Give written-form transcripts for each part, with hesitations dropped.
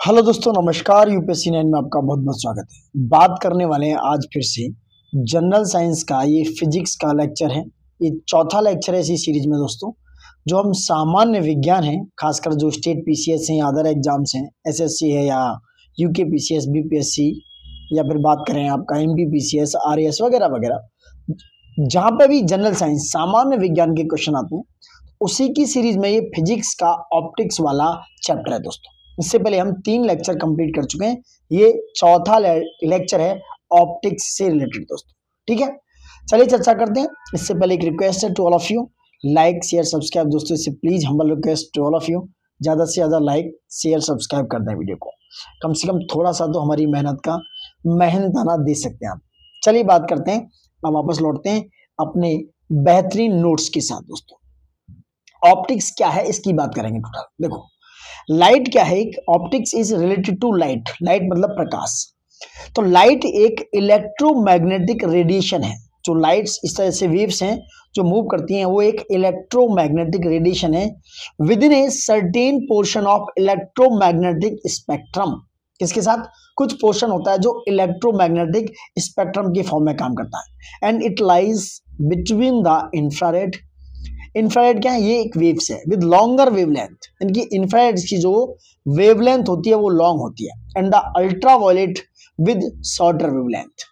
Hello दोस्तों, नमस्कार। UPSC 9 में आपका बहुत बहुत स्वागत है। बात करने वाले हैं आज फिर से जनरल साइंस का। ये फिजिक्स का लेक्चर है। ये चौथा लेक्चर है इसी सीरीज में दोस्तों। जो हम सामान्य विज्ञान है, खासकर जो स्टेट पीसीएस हैं या अदर एग्जाम्स हैं, एसएससी है या यूके पीसीएस, बीपीएससी, या फिर बात करें आपका एमपी पीसीएस, आरएएस वगैरह वगैरह, जहाँ पे भी जनरल साइंस सामान्य विज्ञान के क्वेश्चन आते हैं, उसी की सीरीज में ये फिजिक्स का ऑप्टिक्स वाला चैप्टर है दोस्तों। इससे पहले हम 3 लेक्चर कंप्लीट कर चुके हैं। ये चौथा लेक्चर है ऑप्टिक्स से रिलेटेड दोस्तों। ठीक है, चलिए चर्चा करते हैं। इससे पहले एक रिक्वेस्ट है to all of you, like share subscribe दोस्तों। इससे please humble request to all of you, ज्यादा से ज्यादा लाइक शेयर सब्सक्राइब कर दें वीडियो को। कम से कम थोड़ा सा तो हमारी मेहनत का मेहनताना दे सकते हैं आप। चलिए बात करते हैं, अब वापस लौटते हैं अपने बेहतरीन नोट्स के साथ दोस्तों। ऑप्टिक्स क्या है इसकी बात करेंगे टोटल। देखो, लाइट क्या है? एक optics is related to light. Light मतलब प्रकाश। तो लाइट एक इलेक्ट्रोमैग्नेटिक रेडिएशन है। जो लाइट्स इस तरह से वेव्स हैं जो मूव करती हैं, वो एक इलेक्ट्रोमैग्नेटिक रेडिएशन है with in a certain portion of electromagnetic spectrum. किसके साथ? कुछ पोर्शन होता है जो इलेक्ट्रोमैग्नेटिक स्पेक्ट्रम के फॉर्म में काम करता है। And it lies between the infrared. Infrared क्या है? ये एक वेव्स है विद लॉन्गर वेवलेंथ। इनकी इंफ्रारेड की जो वेवलेंथ होती है वो लॉन्ग होती है। And the ultraviolet with shorter wavelength.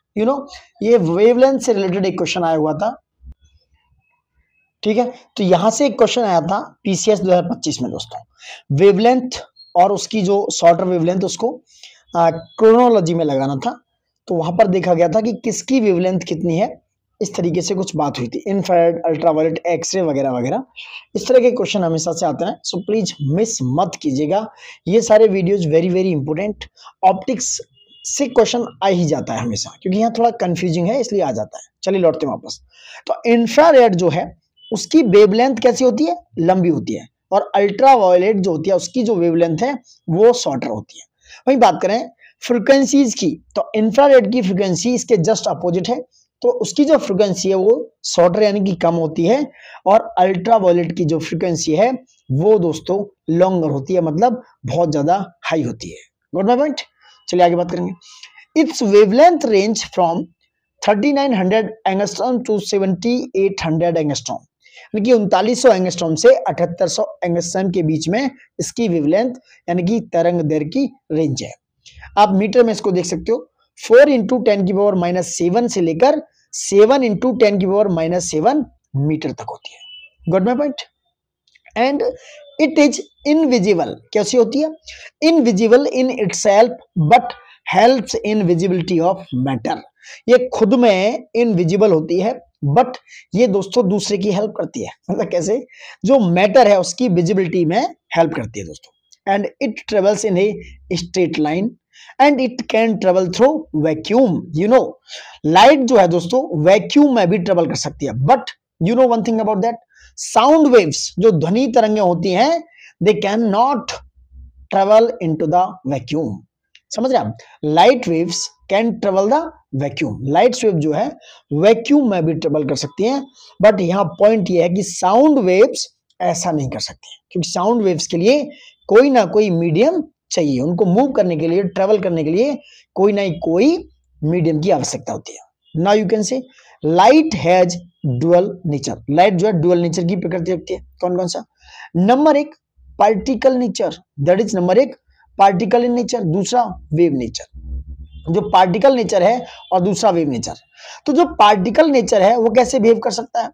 ये वेवलेंथ से रिलेटेड एक क्वेश्चन आया हुआ था। ठीक है, तो यहां से एक क्वेश्चन आया था पीसीएस 2025 में दोस्तों। वेवलेंथ और उसकी जो शॉर्टर वेवलेंथ, उसको क्रोनोलॉजी में लगाना था। तो वहां पर देखा गया था कि किसकी वेवलेंथ कितनी है। इस तरीके से कुछ बात हुई थी। इंफ्रारेड, अल्ट्रावायलेट, एक्सरे वगैरह वगैरह, इस तरह के क्वेश्चन हमेशा से आते हैं। सो प्लीज मिस मत कीजिएगा। ये सारे videos very very important. Optics से क्वेश्चन आ ही जाता है हमेशा, क्योंकि यहाँ थोड़ा कंफ्यूजिंग है इसलिए आ जाता है। चलिए लौटते हैं वापस। तो इंफ्रारेड जो है उसकी वेवलेंथ कैसी होती है? लंबी होती है। और अल्ट्रावायलेट जो होती है उसकी जो वेवलेंथ है वो शॉर्टर होती है। वही बात करें फ्रीक्वेंसीज की, तो इंफ्रारेड की फ्रीक्वेंसी इसके जस्ट अपोजिट है। तो उसकी जो फ्रीक्वेंसी है वो शॉर्टर यानी कि कम होती है। और अल्ट्रावायलेट की जो फ्रीक्वेंसी है वो दोस्तों लॉन्गर होती है, मतलब बहुत ज्यादा हाई होती है। Got my point? चलिए आगे बात करेंगे। It's wavelength range from 3900 angstrom to 7800 angstrom, यानी कि 3900 एंगस्ट्रॉम से 7800 एंगस्ट्रॉम के बीच में इसकी वेवलेंथ यानी कि तरंग दैर्घ्य की रेंज है। आप मीटर में इसको देख सकते हो। 4 इंटू 10⁻⁻7 से लेकर 7 इंटू 10⁻⁻7 मीटर तक होती है। Got my point? And it is invisible. कैसी होती है? Invisible in itself but helps in visibility of matter. ये खुद में इनविजिबल होती है, बट ये दोस्तों दूसरे की हेल्प करती है। मतलब कैसे? जो मैटर है उसकी विजिबिलिटी में हेल्प करती है दोस्तों। And it travels in a straight line and it can travel through vacuum. Light जो है दोस्तों वैक्यूम में भी ट्रेवल कर सकती है। But you know one thing about that, sound waves जो ध्वनि तरंगें होती हैं, they can not travel into the vacuum. समझ रहे आप? Light waves can travel the vacuum. Light wave जो है वैक्यूम में भी ट्रेवल कर सकती हैं। बट यहां पॉइंट ये है कि साउंड वेव्स ऐसा नहीं कर सकती, क्योंकि साउंड वेव्स के लिए कोई ना कोई मीडियम चाहिए। उनको मूव करने के लिए, ट्रेवल करने के लिए कोई ना कोई मीडियम की आवश्यकता होती है। Now you can say light has dual nature. Light जो है डुअल नेचर की प्रकृति रखती है। कौन कौन सा? Number 1 particle nature, that is number 1 particle in nature. दूसरा वेव नेचर। जो पार्टिकल नेचर है और दूसरा वेव नेचर। तो जो पार्टिकल नेचर है वो कैसे बिहेव कर सकता है?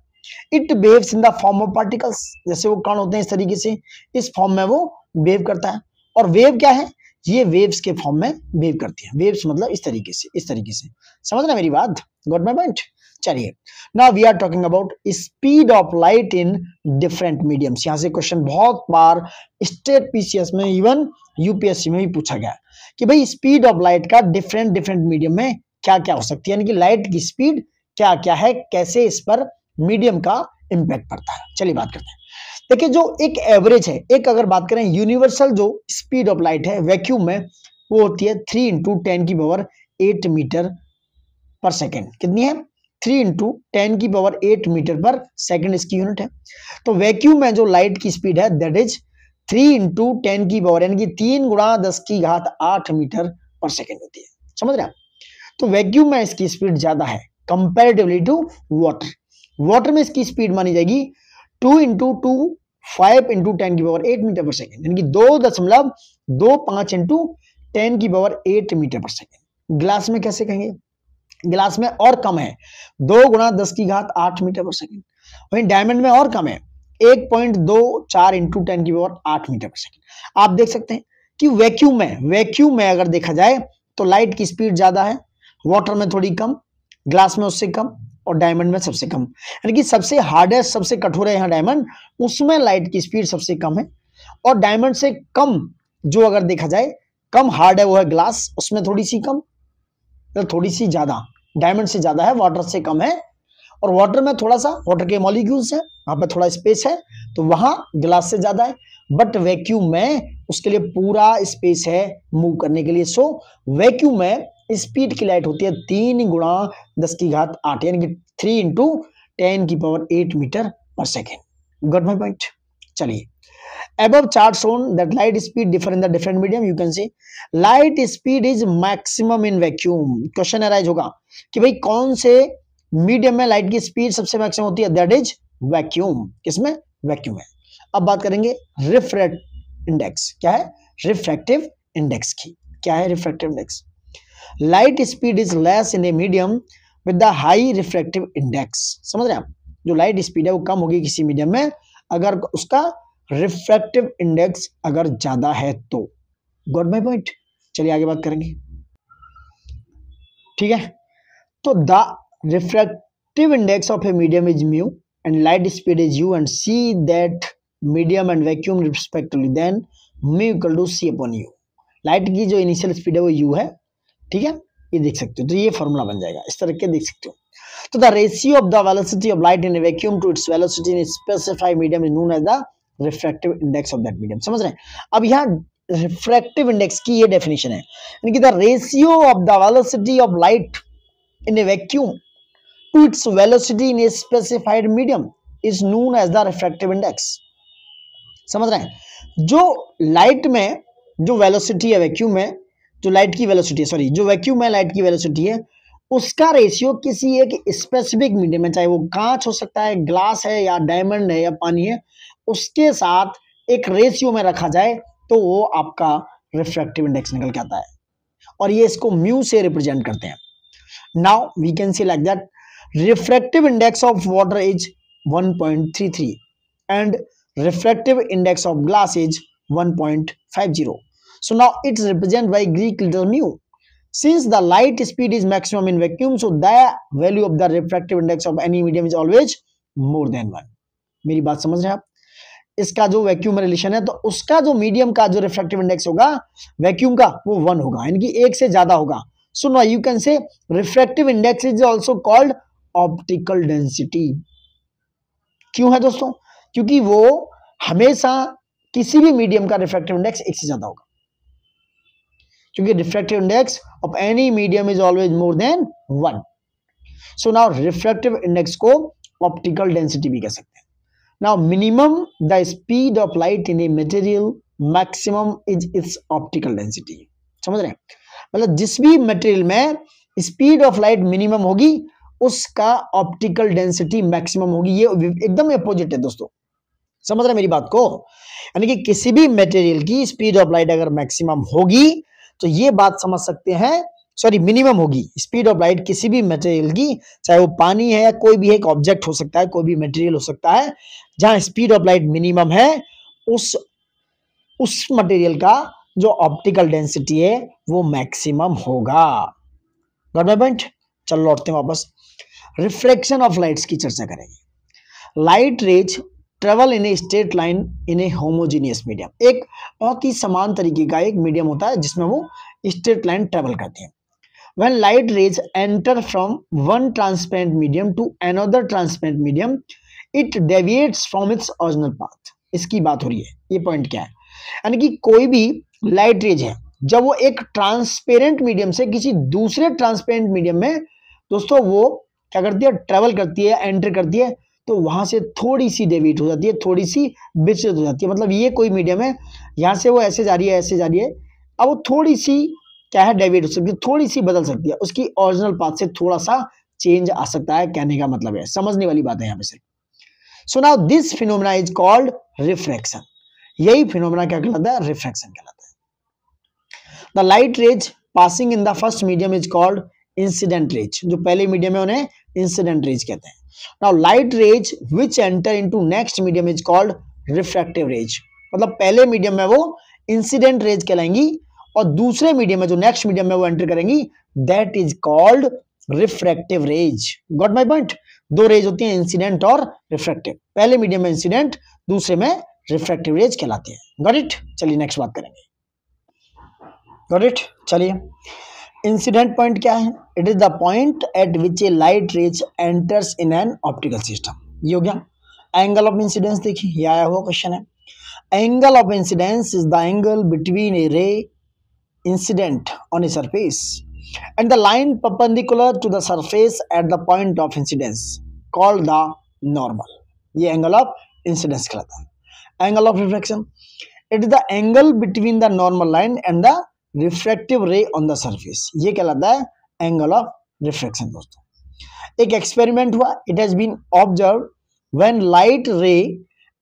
It behaves in the form of particles. जैसे वो कण होते हैं इस तरीके से, इस फॉर्म में वो बिहेव करता है। और वेव क्या है? ये वेव्स के फॉर्म में बिहेव करती है। वेव्स मतलब इस तरीके से, इस तरीके से। समझ रहे मेरी बात? Got my point? चलिए, now we are talking about speed of light in different mediums. यहां से क्वेश्चन बहुत बार स्टेट पीसीएस में, इवन यूपीएससी में भी पूछा गया कि भाई स्पीड ऑफ लाइट का डिफरेंट डिफरेंट मीडियम में क्या क्या हो सकती है, यानी कि लाइट की स्पीड क्या क्या है, कैसे इस पर मीडियम का इंपैक्ट पड़ता है। चलिए बात करते हैं। देखिए, जो एक एवरेज है, एक अगर बात करें यूनिवर्सल जो स्पीड ऑफ लाइट है वैक्यूम में, वो होती है 3 इंटू 10⁸ मीटर पर सेकेंड। कितनी है? 3 इंटू 10⁸ मीटर पर सेकेंड इसकी यूनिट है। तो वैक्यूम में जो लाइट की स्पीड है दैट इज 3 × 10⁻, यानी कि 3 गुणा 10⁸ मीटर पर सेकेंड होती है। समझ रहे हैं? तो वैक्यूम में इसकी स्पीड ज्यादा है कंपैरेटिवली टू वाटर। वाटर में इसकी स्पीड मानी जाएगी 2 × 10⁸ मीटर पर सेकेंड, यानी कि 2.25 × 10⁸ मीटर पर सेकेंड। ग्लास में कैसे कहेंगे? ग्लास में और कम है, 2 × 10⁸ मीटर पर सेकेंड। वहीं डायमंड में और कम है, 1.24 × 10⁸ मीटर पर सेकेंड। आप देख सकते हैं कि वैक्यूम में अगर देखा जाए तो लाइट की स्पीड ज्यादा है, वाटर में थोड़ी कम, ग्लास में उससे कम, और डायमंड में सबसे कम। यानी कि सबसे हार्डेस्ट, सबसे कठोर है यहाँ डायमंड, उसमें लाइट की स्पीड सबसे कम है। और डायमंड से कम जो अगर देखा जाए कम हार्ड है वो है ग्लास, उसमें थोड़ी सी कम, तो थोड़ी सी ज्यादा डायमंड से ज्यादा है, वाटर से कम है। और वाटर में थोड़ा सा, वाटर के मॉलिक्यूल्स है, वहां पर थोड़ा स्पेस है, तो वहां ग्लास से ज्यादा है। बट वैक्यूम में उसके लिए पूरा स्पेस है मूव करने के लिए। सो वैक्यूम में स्पीड की लाइट होती है 3 × 10⁸, यानी कि 3 × 10⁸ मीटर पर सेकेंड। Got my point? चलिए, above chart shown that light speed differ in the different medium, you can see light speed is maximum in vacuum। Question arise होगा कि भाई कौन से मीडियम में लाइट की स्पीड सबसे मैक्सिमम होती है? That is vacuum. किसमें? वैक्यूम में। अब बात करेंगे रिफ्रैक्ट इंडेक्स। क्या है? रिफ्रैक्टिव इंडेक्स की। क्या है refractive index? Light speed is less in a medium with the high refractive index. समझ रहे हैं आप? जो लाइट स्पीड है वो कम होगी किसी मीडियम में अगर उसका रिफ्रैक्टिव इंडेक्स अगर ज्यादा है तो। Got my point? चलिए आगे बात करेंगे। ठीक है, तो the refractive index of a medium is mu and light speed is u and c that medium and vacuum respectively, then mu equal to c upon u. Light की जो initial speed है वो यू है। ठीक है, ये देख सकते हो, तो ये फॉर्मूला बन जाएगा इस तरह के, देख सकते हो। तो the ratio of the velocity of light in a vacuum to its velocity in specified medium is known as the refractive index of that medium. समझ रहे हैं? अब यहाँ रिफ्रैक्टिव इंडेक्स की ये डेफिनेशन है, यानी कि the ratio of the velocity of light in a vacuum to its velocity in a specified medium is known as the refractive index. समझ रहे हैं? जो लाइट में जो वेलोसिटी है वैक्यूम में, जो लाइट की वेलोसिटी है, सॉरी, जो वैक्यूम में लाइट की वेलोसिटी है, उसका रेशियो किसी एक स्पेसिफिक मीडियम में, चाहे वो कांच हो सकता है, ग्लास है, या डायमंड है, या पानी है, उसके साथ एक रेशियो में रखा जाए तो वो आपका रिफ्रैक्टिव इंडेक्स निकल के आता है। और ये इसको म्यू से रिप्रेजेंट करते हैं। Now we can see like that refractive index of water is 1.33 and refractive index of glass is 1.50. So now it's represented by Greek letter mu. Since the light speed is maximum in vacuum, so the value of the refractive index of any medium is always more than 1. मेरी बात समझ रहे हैं आप? इसका जो vacuum में relation है, तो उसका जो मीडियम का जो रिफ्रैक्टिव इंडेक्स होगा वैक्यूम का, वो 1 होगा, यानी कि 1 से ज्यादा होगा। So now you can say refractive index is also called optical density. क्यों है दोस्तों? क्योंकि वो हमेशा किसी भी मीडियम का रिफ्रैक्टिव इंडेक्स 1 से ज्यादा होगा, क्योंकि refractive index of any medium is always more than 1। So now refractive index को ऑप्टिकल डेंसिटी भी कह सकते हैं। Now minimum the speed of light in a material, maximum is it's optical density. समझ रहे हैं? मतलब जिस भी मटेरियल में स्पीड ऑफ लाइट मिनिमम होगी उसका ऑप्टिकल डेंसिटी मैक्सिमम होगी। ये एकदम अपोजिट है दोस्तों। समझ रहे हैं मेरी बात को? यानी कि किसी भी मटेरियल की स्पीड ऑफ लाइट अगर मैक्सिमम होगी तो ये बात समझ सकते हैं, सॉरी, मिनिमम होगी स्पीड ऑफ लाइट किसी भी मटेरियल की, चाहे वो पानी है या कोई भी एक ऑब्जेक्ट हो सकता है, कोई भी मटेरियल हो सकता है, जहां स्पीड ऑफ लाइट मिनिमम है उस मटेरियल का जो ऑप्टिकल डेंसिटी है वो मैक्सिमम होगा। Got my point? चलो लौटते हैं वापस, रिफ्लेक्शन ऑफ लाइट्स की चर्चा करेंगे। Light rays travel in a straight line in A homogeneous medium. एक बहुत ही समान तरीके का एक मीडियम होता है जिसमें वो स्ट्रेट लाइन ट्रेवल करती है। When light rays enter from one transparent medium to another transparent medium, it deviates from its original path. इसकी बात हो रही है, ये पॉइंट क्या है? यानी कि कोई भी लाइट रेज है, जब वो एक ट्रांसपेरेंट मीडियम से किसी दूसरे ट्रांसपेरेंट मीडियम में दोस्तों वो क्या करती है? ट्रेवल करती है, एंटर करती है, तो वहां से थोड़ी सी डेविएट हो जाती है, थोड़ी सी विचलित हो जाती है। मतलब ये कोई मीडियम है, यहाँ से वो ऐसे जा रही है, ऐसे जा रही है, अब वो थोड़ी सी क्या है, डेविएट हो सकती है, थोड़ी सी बदल सकती है, उसकी ओरिजिनल पाथ से थोड़ा सा चेंज आ सकता है, कहने का मतलब है, समझने वाली बात है यहाँ पे सिर्फ। So now this phenomena is called refraction. यही फिनोमेना क्या कहलाता है, रिफ्रैक्शन कहलाता है। The light rays passing in the first medium is called incident rays. जो पहले मीडियम है उन्हें इंसिडेंट रेज कहते हैं। Now light rays which enter into next medium is called refractive rays. मतलब पहले मीडियम में वो इंसिडेंट रेज कहलाएंगी और दूसरे मीडियम में जो नेक्स्ट मीडियम में वो एंटर करेंगी that is called refractive rays. Got my point. दो रेज होती हैं, इंसिडेंट और रिफ्रैक्टिव। पहले मीडियम में इंसिडेंट, दूसरे में रिफ्रैक्टिव रेज कहलाती है। Got it. चलिए नेक्स्ट बात करेंगे। Got it. चलिए इंसिडेंट पॉइंट क्या है? It is the point eight which A light rays enters in an optical system. ये हो गया। एंगल ऑफ इंसिडेंस देखिए, ये आया हुआ क्वेश्चन है। Angle of incidence is the angle between A ray incident on a surface and the line perpendicular to the surface at the point of incidence called the normal. ये angle of incidence कहलाता है। Angle of refraction, it is the angle between the normal line and the refractive ray on the surface. ये कहलाता है angle of refraction। दोस्तों एक experiment हुआ, it has been observed when light ray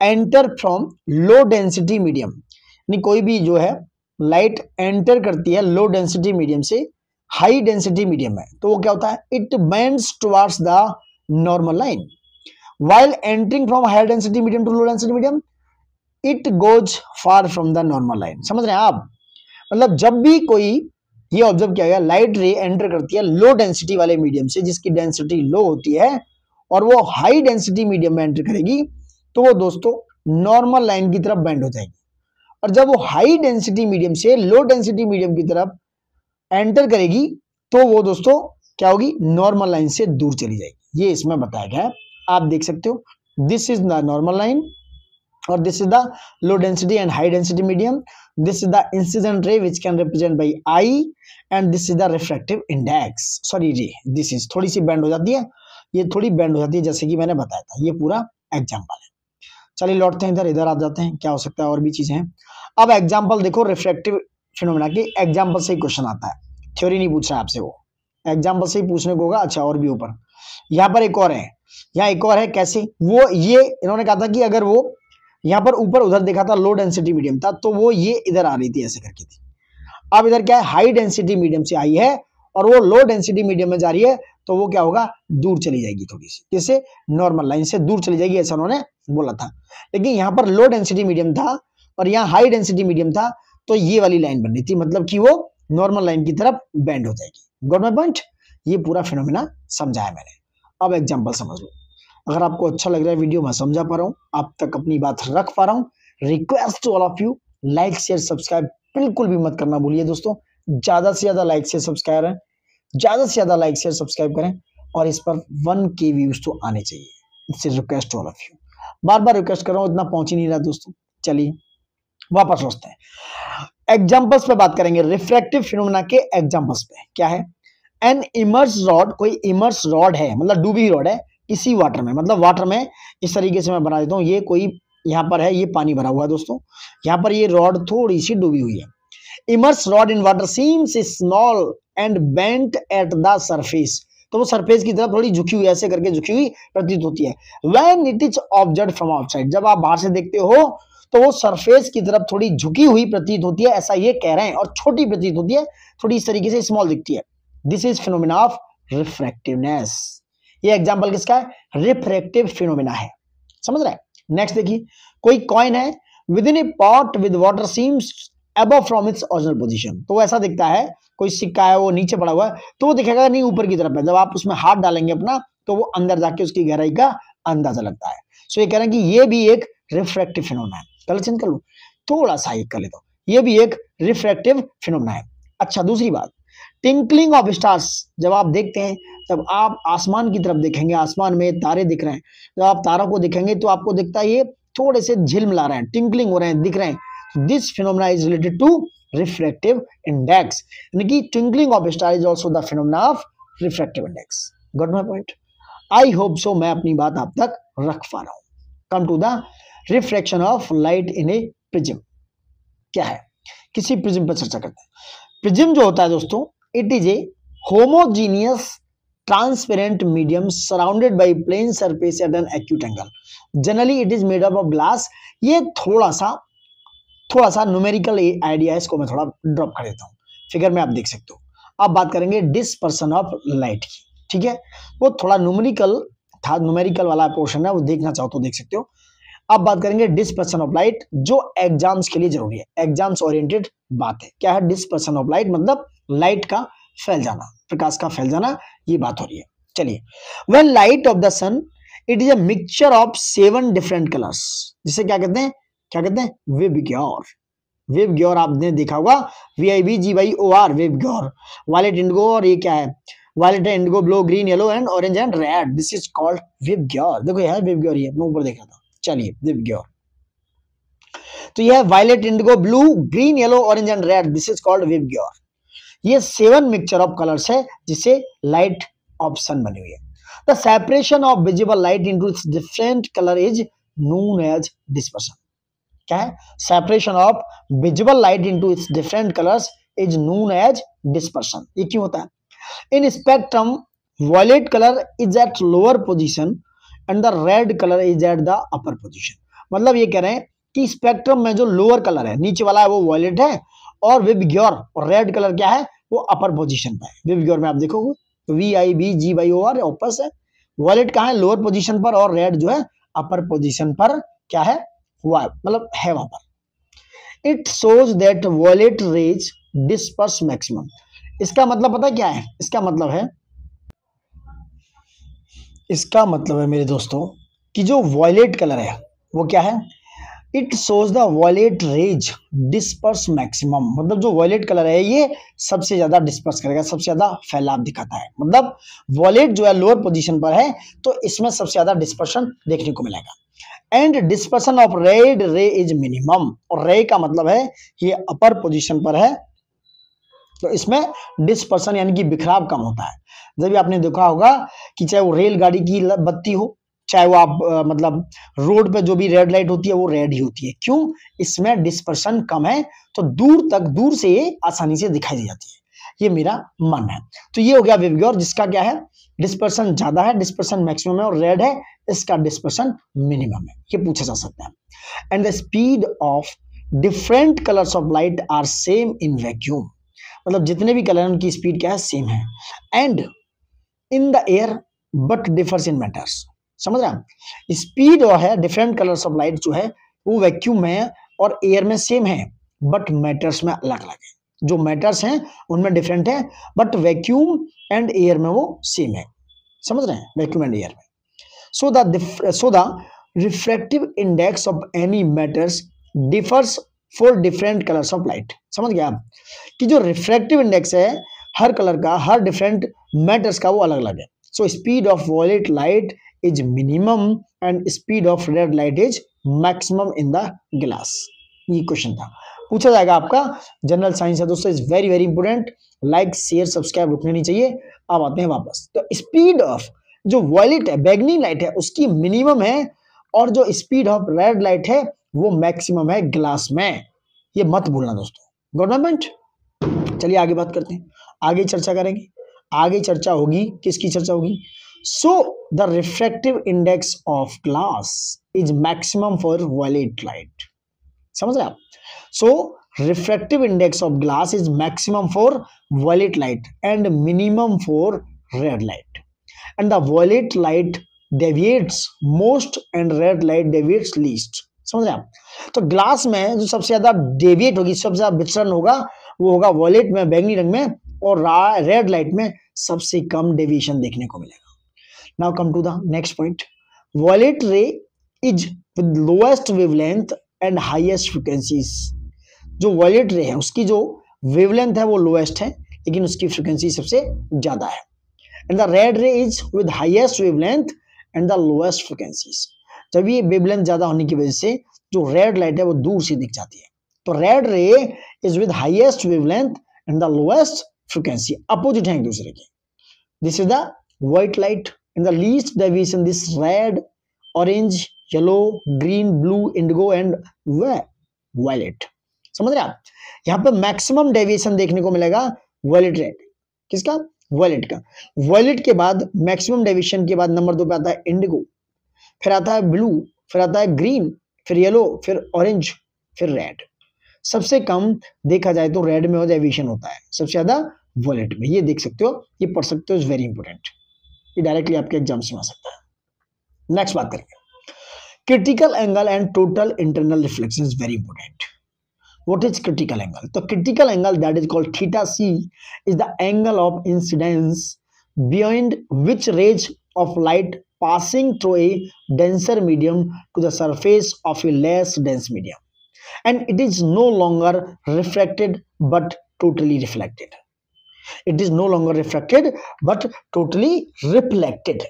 enter from low density medium। यानी कोई भी जो है लाइट एंटर करती है लो डेंसिटी मीडियम से हाई डेंसिटी मीडियम में, तो वो क्या होता है, it bends towards the normal line. While entering from higher density medium to low density medium it goes far from the normal line. समझ रहे हैं आप? मतलब जब भी कोई ये ऑब्जर्व किया गया, लाइट रे एंटर करती है लो डेंसिटी वाले मीडियम से जिसकी डेंसिटी लो होती है और वो हाई डेंसिटी मीडियम में एंटर करेगी, तो वो दोस्तों नॉर्मल लाइन की तरफ बेंड हो जाएगी। और जब वो हाई डेंसिटी मीडियम से लो डेंसिटी मीडियम की तरफ एंटर करेगी तो वो दोस्तों क्या होगी, नॉर्मल लाइन से दूर चली जाएगी। ये इसमें बताया गया है, आप देख सकते हो। This is the normal line और this is the low density and high density medium. This is the incident ray which can represent by i and this is the refractive index, sorry ray. This is थोड़ी सी bend हो जाती है, ये थोड़ी bend हो जाती है जैसे कि मैंने बताया था। ये पूरा एग्जाम्पल है। चलिए लौटते हैं इधर, इधर आ जाते हैं, क्या हो सकता है और भी चीजें हैं। अब एग्जाम्पल देखो, रिफ्रैक्टिव फिनोमेना के एग्जाम्पल से ही क्वेश्चन आता है, थ्योरी नहीं पूछ रहा है आपसे, वो एग्जाम्पल से ही पूछने को होगा। अच्छा और भी ऊपर यहाँ पर एक और है, यहाँ एक और है। कैसे? वो ये इन्होंने कहा था कि अगर वो यहाँ पर ऊपर उधर देखा था लो डेंसिटी मीडियम था, तो वो ये इधर आ रही थी, ऐसे करके थी। अब इधर क्या है, हाई डेंसिटी मीडियम से आई है और वो लो डेंसिटी मीडियम में जा रही है, तो वो क्या होगा, दूर चली जाएगी थोड़ी सी, किससे, नॉर्मल लाइन से दूर चली जाएगी, ऐसा उन्होंने बोला था। लेकिन यहाँ पर लो डेंसिटी मीडियम था और यहाँ हाई डेंसिटी मीडियम था, तो ये वाली लाइन बन रही थी, मतलब कि वो नॉर्मल लाइन की तरफ बेंड हो जाएगी। Got my point. ये पूरा फिनोमेना समझाया मैंने। अब एग्जांपल समझ लो। अगर आपको अच्छा लग रहा है वीडियो, मैं समझा पा रहा हूँ, आप तक अपनी बात रख पा रहा हूँ, request to all of you, like share subscribe बिल्कुल भी मत करना भूलिए दोस्तों। ज्यादा से ज्यादा लाइक शेयर सब्सक्राइब है, ज्यादा से ज्यादा लाइक शेयर सब्सक्राइब करें और इस पर 1K व्यूज तो आने चाहिए। इससे request to all of you, बार बार रिक्वेस्ट कर रहा हूँ, इतना पहुंच ही नहीं रहा दोस्तों। चलिए वापस सोचते हैं, एग्जांपल्स पे बात करेंगे, रिफ्रैक्टिव फिनोमेना के एग्जांपल्स पे। क्या है, एन इमर्स रॉड, कोई इमर्स रॉड है, मतलब डूबी रॉड है किसी वाटर में, मतलब वाटर में, इस तरीके से मैं बना देता हूँ। ये कोई यहाँ पर है, ये पानी भरा हुआ है दोस्तों, यहाँ पर ये रॉड थोड़ी सी डूबी हुई है। Immerse rod in water seems small and bent at the surface, तो वो सरफेस की तरफ थोड़ी झुकी हुई, ऐसे करके झुकी हुई प्रतीत होती है। When it is observed from outside, जब आप बाहर से देखते हो तो वो सरफेस की तरफ थोड़ी झुकी हुई प्रतीत होती है, ऐसा ये कह रहे हैं, और छोटी प्रतीत होती है, थोड़ी इस तरीके से स्मॉल दिखती है। This is phenomena of refractiveness. ये एग्जांपल किसका है, रिफ्रैक्टिव फिनोमेना है। समझ रहे हैं? नेक्स्ट देखिए, कोई कॉइन है with in a pot with water seems above from its original position, तो ऐसा दिखता है, कोई सिक्का है वो नीचे पड़ा हुआ है, तो वो दिखेगा नहीं ऊपर की तरफ है। जब आप उसमें हाथ डालेंगे अपना, तो वो अंदर जाके उसकी गहराई का अंदाजा लगता है। सो ये कह रहे हैं कि ये भी एक रिफ्रैक्टिव फिनोमेना है। कलर चेंज कर लो, थोड़ा सा एक कर लेता हूं, ये भी एक रिफ्रैक्टिव फिनोमेना है। अच्छा दूसरी बात, टिंकलिंग ऑफ स्टार्स, जब आप देखते हैं, जब आप आसमान की तरफ देखेंगे, आसमान में तारे दिख रहे हैं, जब आप तारों को देखेंगे तो आपको दिखता है ये थोड़े से झिलमिला रहे हैं, टिंकलिंग हो रहे हैं, दिख रहे हैं। This phenomena is related to refractive index, यानी कि twinkling of star is also the phenomena of refractive index. Got my point. I hope so मैं अपनी बात आप तक रख पा रहा हूं। Come to the reflection of light in a prism. क्या है, किसी प्रिज्म पर चर्चा करते हैं। प्रिज्म जो होता है दोस्तों, it is a homogeneous transparent medium surrounded by plane surface at an acute angle. Generally it is made up of glass. ये थोड़ा सा न्यूमेरिकल आइडिया है, इसको मैं थोड़ा ड्रॉप कर देता हूँ। फिगर में आप देख सकते हो। अब बात करेंगे डिस्पर्सन ऑफ लाइट की, ठीक है। वो थोड़ा न्यूमेरिकल था, न्यूमेरिकल वाला पोर्शन है, वो देखना चाहो तो देख सकते हो। अब बात करेंगे डिस्पर्सन ऑफ लाइट, जो एग्जाम्स के लिए जरूरी है, एग्जाम्स ओरिएंटेड बात है। क्या है डिस्पर्सन ऑफ लाइट, मतलब लाइट का फैल जाना, प्रकाश का फैल जाना, ये बात हो रही है। चलिए, when light of the sun it is a mixture of 7 different colours, जिसे क्या कहते हैं विबग्योर। विबग्योर आपने देखा होगा, VIBGYOR, विबग्योर। वायलेट, इंडिगो, और ये क्या है, violet, indigo, blue, green, yellow and orange and red, this is called VIBGYOR. देखो यह है विबग्योर, ये मैं ऊपर देख रहा था। चलिए, विबग्योर तो यह violet, indigo, blue, green, yellow, orange and red, this is called VIBGYOR. ये 7 मिक्सचर ऑफ कलर्स है जिसे लाइट ऑफ सन बनी हुई है। The separation of visible light into its different colour is known as dispersion. क्या है, separation of visible light into its different colours is known as dispersion. ये क्यों होता है? In spectrum violet colour is at lower position and the red colour is at the upper position. मतलब ये कह रहे हैं कि स्पेक्ट्रम में जो लोअर कलर है, नीचे वाला है, वो वॉयलेट है, और विबग्योर और रेड कलर क्या है, वो अपर पोजीशन पर है। विबग्योर में आप देखोगे तो VIBGYOR ऑपस है। वॉयलेट कहाँ है, लोअर पोजीशन पर, और रेड जो है अपर पोजीशन पर क्या है, हुआ है, मतलब है वहां पर। It shows that violet rays disperse maximum. इसका मतलब पता क्या है, इसका मतलब है मेरे दोस्तों कि जो वॉयलेट कलर है वो क्या है, it shows the violet rays disperse maximum. मतलब जो वॉयलेट कलर है ये सबसे ज्यादा डिस्पर्स करेगा, सबसे ज्यादा फैलाव दिखाता है। मतलब वॉयलेट जो है लोअर पोजीशन पर है, तो इसमें सबसे ज्यादा डिस्पर्शन देखने को मिलेगा। एंड डिस्पर्सन ऑफ रेड रे इज मिनिमम, और रे का मतलब है ये अपर पोजीशन पर है, तो इसमें डिस्पर्सन यानी कि बिखराव कम होता है। जब भी आपने देखा होगा कि चाहे वो रेलगाड़ी की बत्ती हो, चाहे वो आप मतलब रोड पे जो भी रेड लाइट होती है वो रेड ही होती है। क्यों? इसमें डिस्पर्शन कम है, तो दूर से ये आसानी से दिखाई दे जाती है। ये मेरा मन है। तो ये हो गया विबग्योर, जिसका क्या है, डिस्पर्शन ज्यादा है, डिस्पर्शन मैक्सिमम है, और रेड है, इसका डिस्पर्शन मिनिमम है। ये पूछा जा सकता है। And the speed of different colours of light are same in vacuum. मतलब जितने भी कलर हैं उनकी स्पीड क्या है, सेम है। And in the air but differs in matters. समझ रहे हैं? स्पीड जो है डिफरेंट कलर्स ऑफ लाइट जो है वो वैक्यूम में और एयर में सेम है, बट मैटर्स में अलग अलग है। जो मैटर्स हैं उनमें डिफरेंट है, बट वैक्यूम एंड एयर में वो सेम है। समझ रहे हैं? वैक्यूम एंड एयर में। So the refractive index of any matters differs for different colours of light. समझ गया आप कि जो रिफ्रैक्टिव इंडेक्स है हर कलर का, हर डिफरेंट मैटर्स का, वो अलग अलग है। So speed of violet light is minimum and speed of red light is maximum in the glass। ये क्वेश्चन था, पूछा जाएगा आपका, जनरल साइंस है दोस्तों, is very very important. Like share subscribe रुकने नहीं चाहिए। अब आते हैं वापस। तो स्पीड ऑफ जो वॉयलेट है, बैगनी लाइट है, उसकी मिनिमम है, और जो स्पीड ऑफ रेड लाइट है वो मैक्सिमम है ग्लास में। ये मत भूलना दोस्तों, गवर्नमेंट। चलिए आगे बात करते हैं, आगे चर्चा करेंगे। आगे चर्चा होगी, किसकी चर्चा होगी? So the refractive index of glass is maximum for violet light। समझ रहे आप? So refractive index of glass is maximum for violet light and minimum for red light, and the violet light deviates most and red light deviates least। समझ रहे आप? तो glass में जो सबसे ज्यादा डेविएट होगी, सबसे ज्यादा विचलन होगा, वो होगा वॉयलेट में, बैंगनी रंग में, और रेड लाइट में सबसे कम डेविएशन देखने को मिलेगा। Now come to the next point. Violet ray is with lowest wavelength and highest frequencies। जो violet ray है उसकी जो wavelength है वो lowest है, लेकिन उसकी frequency सबसे ज्यादा है। And the red ray is with highest wavelength and the lowest frequencies। जब ये wavelength ज्यादा होने की वजह से जो red light है वो दूर से दिख जाती है। तो red ray is with highest wavelength and the lowest frequency, opposite है एक दूसरे के। This is the white light and the least deviation this red, orange, yellow, green, blue, indigo and violet. समझ रहे आप? यहाँ पे मैक्सिमम डेविएशन देखने को मिलेगा वायलेट रेड, किसका? वायलेट का। वायलेट के बाद मैक्सिमम डेविएशन के बाद नंबर 2 पे आता है इंडिगो, फिर आता है ब्लू, फिर आता है ग्रीन, फिर येलो, फिर ऑरेंज, फिर रेड। सबसे कम देखा जाए तो रेड में डेविएशन होता है, सबसे ज्यादा वायलेट में। ये देख सकते हो, ये पढ़ सकते हो, इज वेरी इंपॉर्टेंट, ये डायरेक्टली आपके एग्जाम में आ सकता है। नेक्स्ट बात करेंगे, critical angle and total internal reflection is very important. What is critical angle? The critical angle that is called theta c is the angle of incidence beyond which rays of light passing through a denser medium to the surface of a less dense medium, and it is no longer refracted but totally reflected. It is no longer refracted but totally reflected.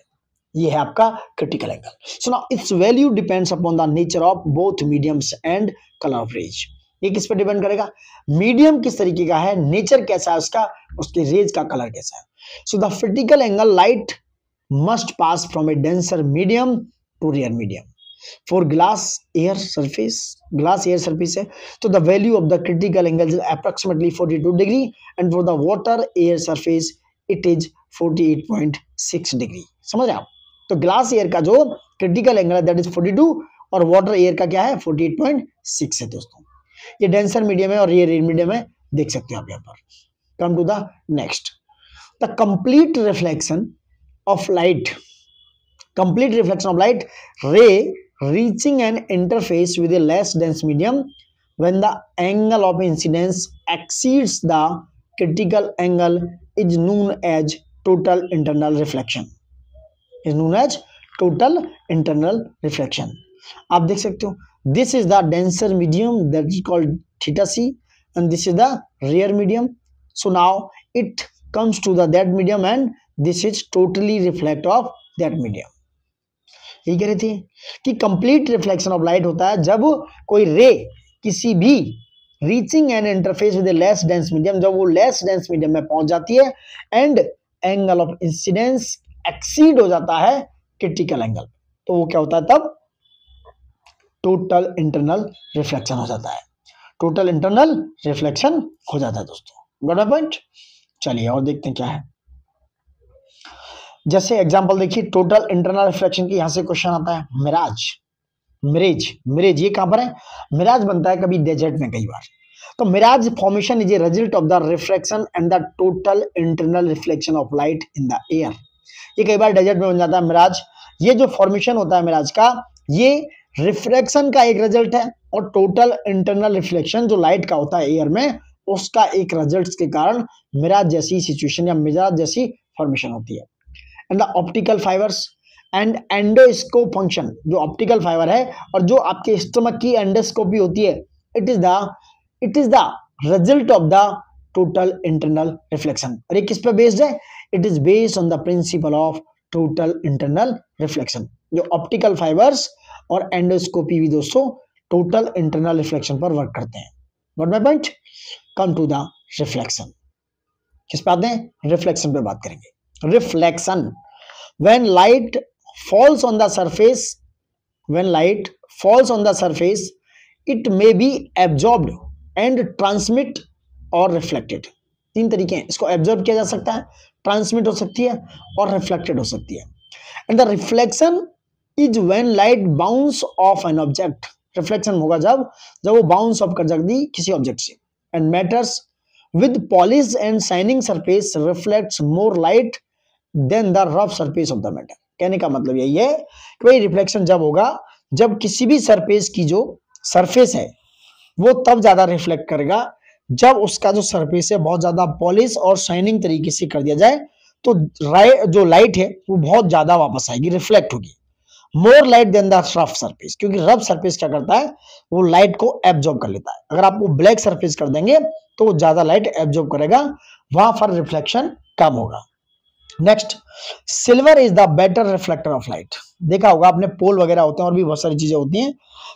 ये है आपका critical angle. So now its value depends upon the nature of both mediums and color of rays. ये किस पे depend करेगा? Medium किस तरीके का है, नेचर कैसा है उसका, उसके रेज का कलर कैसा है। So the critical angle light must pass from a denser medium to rare medium. For glass air surface है तो the value of the critical angle is approximately 42 degree and for the water air surface it is 48.6 degree. समझ रहे आप? तो glass air का जो critical angle है that is 42 और वाटर एयर का क्या है 48.6 है दोस्तों। ये डेंसर मीडियम है और ये रेयर मीडियम है, देख सकते हो आप यहाँ पर। Come to the next, the complete reflection of light ray reaching an interface with a less dense medium when the angle of incidence exceeds the critical angle is known as total internal reflection. आप देख सकते हो, this is the denser medium that is called theta c and this is the rare medium. So now it comes to the that medium and this is totally reflect of that medium. यही कह रहे थे कि complete reflection of light होता है जब कोई रे किसी भी reaching N interface with less dense medium, जब वो लेस डेंस मीडियम में पहुंच जाती है and angle of incidence exceed हो जाता है क्रिटिकल एंगल, तो वो क्या होता है तब टोटल इंटरनल रिफ्लेक्शन हो जाता है। टोटल इंटरनल रिफ्लेक्शन हो जाता है दोस्तों। Got my point? चलिए और देखते हैं क्या है। जैसे एग्जांपल देखिए, टोटल इंटरनल रिफ्लेक्शन की यहां से क्वेश्चन आता है। मिराज ये कहां पर है? मिराज बनता है कभी डेजर्ट में कई बार। तो mirage formation is a result of the refraction and the total internal reflection of light in the air. ये कई बार डेजर्ट में बन जाता है मिराज। ये जो फॉर्मेशन होता है मिराज का, ये रिफ्रैक्शन का एक रिजल्ट है और टोटल इंटरनल रिफ्लेक्शन जो लाइट का होता है एयर में, उसका एक रिजल्ट के कारण मिराज जैसी सिचुएशन या मिराज जैसी फॉर्मेशन होती है। And the optical fibres and endoscope function, जो ऑप्टिकल फाइबर है और जो आपके स्टमक की एंडोस्कोपी होती है, it is the result of the total internal reflection. और ये किस पे बेस्ड है? It is based on the principle of total internal reflection. जो ऑप्टिकल फाइबर्स और एंडोस्कोपी भी दोस्तों टोटल इंटरनल रिफ्लेक्शन पर वर्क करते हैं। Got my point? Come to the reflection. किस पे आते हैं? रिफ्लेक्शन पे बात करेंगे। Reflection, when light falls on the surface, it may be absorbed and transmit or reflected. तीन तरीके हैं, इसको एब्जॉर्ब किया जा सकता है, ट्रांसमिट हो सकती है और रिफ्लेक्टेड हो सकती है। And the reflection is when light bounce off an object. Reflection होगा जब वो बाउंस ऑफ कर जाती किसी ऑब्जेक्ट से। And matters with polished and shining surface reflects more light than the rough surface of the matter. कहने का मतलब यही है कि भाई रिफ्लेक्शन जब होगा जब किसी भी सरफेस की जो सरफेस है वो तब ज्यादा रिफ्लेक्ट करेगा जब उसका जो सरफेस है बहुत ज्यादा पॉलिश और शाइनिंग तरीके से कर दिया जाए, तो जो लाइट है वो बहुत ज्यादा वापस आएगी, रिफ्लेक्ट होगी। More light than the rough surface, क्योंकि रफ सरफेस क्या करता है, वो लाइट को एब्जॉर्ब कर लेता है। अगर आप वो ब्लैक सरफेस कर देंगे तो वो ज्यादा लाइट एब्जॉर्ब करेगा, वहां पर रिफ्लेक्शन कम होगा। Next, silver is the better reflector of light. देखा होगा आपने, पोल वगैरह होते हैं और भी बहुत सारी चीजें होती हैं,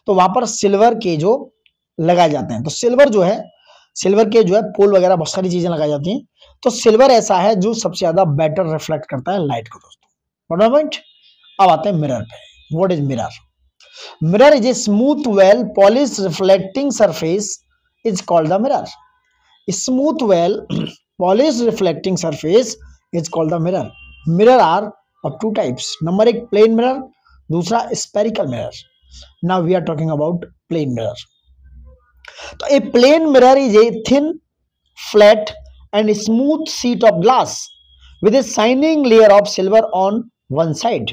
तो वहां पर सिल्वर के जो लगाए जाते हैं, तो सिल्वर के जो है पोल वगैरह बहुत सारी चीजें लगाई जाती हैं, तो सिल्वर ऐसा है जो सबसे ज्यादा बेटर रिफ्लेक्ट करता है लाइट को दोस्तों। बड़ा पॉइंट। अब आते हैं मिरर पे। What is mirror? Mirror is a smooth well polish reflecting surface is called the mirror. Smooth well polish reflecting surface is called the mirror. Mirror are of two types. Number एक plane mirror, दूसरा spherical mirror. Now we are talking about plane mirror. तो a plane mirror is a thin flat and smooth sheet of glass with a shining layer of silver on one side.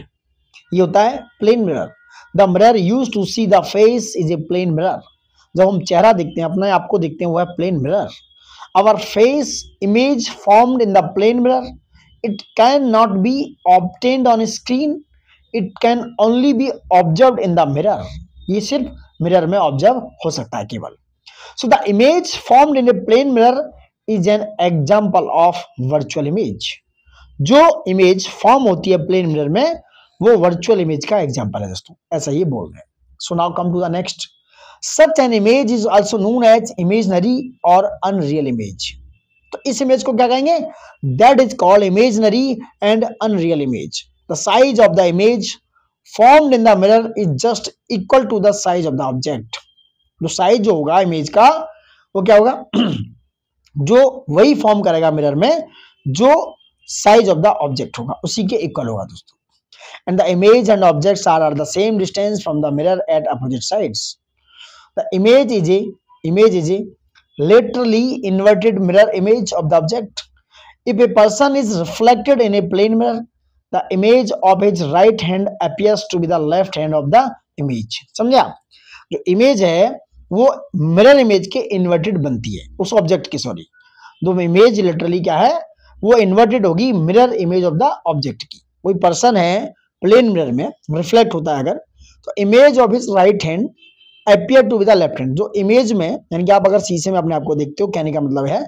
ये होता है plane mirror. The mirror use to see the face is a plane mirror. जब हम चेहरा देखते हैं, अपने आप को देखते हैं, वो है plane mirror. Our face image formed in the plane mirror, it can not be obtained on screen, it can only be observed in the mirror. ये सिर्फ मिरर में ऑब्जर्व हो सकता है केवल। So the image formed in a plane mirror is an example of virtual image. जो image form होती है प्लेन मिरर में, वो वर्चुअल इमेज का एग्जाम्पल है दोस्तों, ऐसा ये बोल रहे हैं। So now come to the next. Such an image is also known as imaginary और अनरियल इमेज। तो इस इमेज को क्या कहेंगे? That is called imaginary and unreal image. The size of the image formed in the mirror is just equal to the size of the object. जो size जो होगा image का, वो क्या होगा? जो वही फॉर्म करेगा मिरर में जो साइज ऑफ द ऑब्जेक्ट होगा, उसी के इक्वल होगा दोस्तों। And the image and objects are at the same distance from the mirror at opposite sides. The image is a laterally inverted mirror image of the object. If a person is reflected in a plane mirror, the image of his right hand appears to be the left hand of the image. समझा? जो image है वो mirror image के inverted बनती है, उस object की, sorry, दो इमेज लिटरली क्या है, वो इन्वर्टेड होगी mirror image of the object की। कोई पर्सन है प्लेन मिरर में रिफ्लेक्ट होता है अगर, तो image of his right hand appear to with the left hand. जो इमेज में, यानी कि आप अगर शीशे में अपने आप को देखते हो, कहने का मतलब है,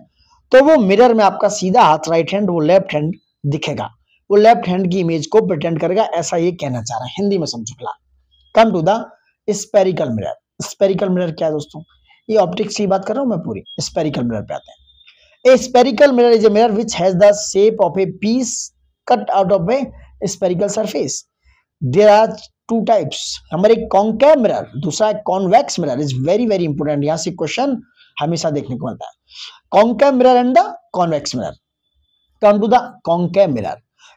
तो वो मिरर में आपका सीधा हाथ राइट हैंड, वो लेफ्ट हैंड दिखेगा, वो लेफ्ट हैंड की इमेज को प्रिटेंड करेगा, ऐसा ये कहना चाह रहा है, हिंदी में समझो फिलहाल। Come to the spherical mirror. Spherical mirror क्या है दोस्तों? ये ऑप्टिक्स की बात कर रहा हूं मैं पूरी। स्पेरिकल मिरर पे आते हैं। A spherical mirror is a mirror which has the shape of a piece cut out of a spherical surface. There are two types. Number एक कॉन्केव मिरर, दूसरा convex mirror. Is very very important, यहां से question हमेशा देखने को मिलता है। Concave mirror and the convex mirror. Come to the concave mirror.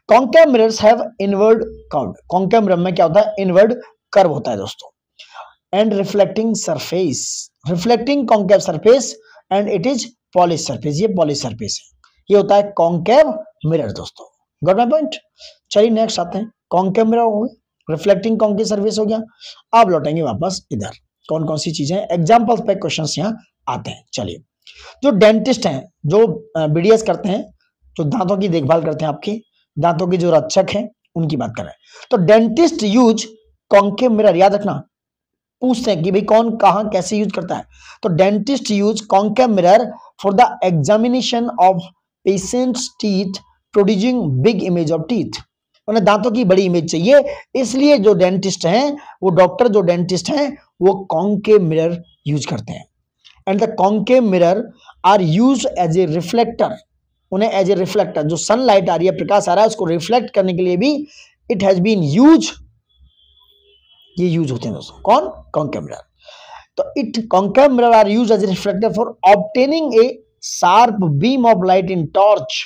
Concave mirrors have inward curve. Concave mirror में क्या होता है? इनवर्ड कर्व होता है दोस्तों। And reflecting surface, reflecting concave surface, and it is polish surface. ये polish surface है, ये होता है कॉन्केव मिरर दोस्तों। Got my point? चलिए नेक्स्ट आते हैं। कॉन्केव मिरर हो गया, रिफ्लेक्टिंग कॉन्केव सरफेस हो गया। अब लौटेंगे वापस इधर, कौन कौन सी चीजें, एग्जांपल्स पे क्वेश्चंस यहाँ आते हैं। चलिए, जो डेंटिस्ट हैं, जो बीडीएस करते हैं, जो दांतों की देखभाल करते हैं, आपके दांतों के जो रक्षक हैं, उनकी बात कर रहे हैं। तो डेंटिस्ट यूज कॉन्केव मिरर, याद रखना, पूछते हैं कि भाई कौन कहाँ कैसे यूज करता है। तो dentist use concave mirror for the examination of patients teeth producing big image of teeth. उन्हें दांतों की बड़ी इमेज चाहिए, इसलिए जो डेंटिस्ट हैं, वो डॉक्टर जो डेंटिस्ट हैं, वो कॉन्केव मिरर यूज करते हैं। And the concave mirror are use as a reflector. उन्हें एज ए रिफ्लेक्टर, जो सनलाइट आ रही है, प्रकाश आ रहा है, उसको रिफ्लेक्ट करने के लिए भी इट हैज बीन यूज, ये यूज होते हैं दोस्तों। कौन? Concave mirror. तो it concave mirror are use as a reflector for obtaining a sharp beam of light in torch.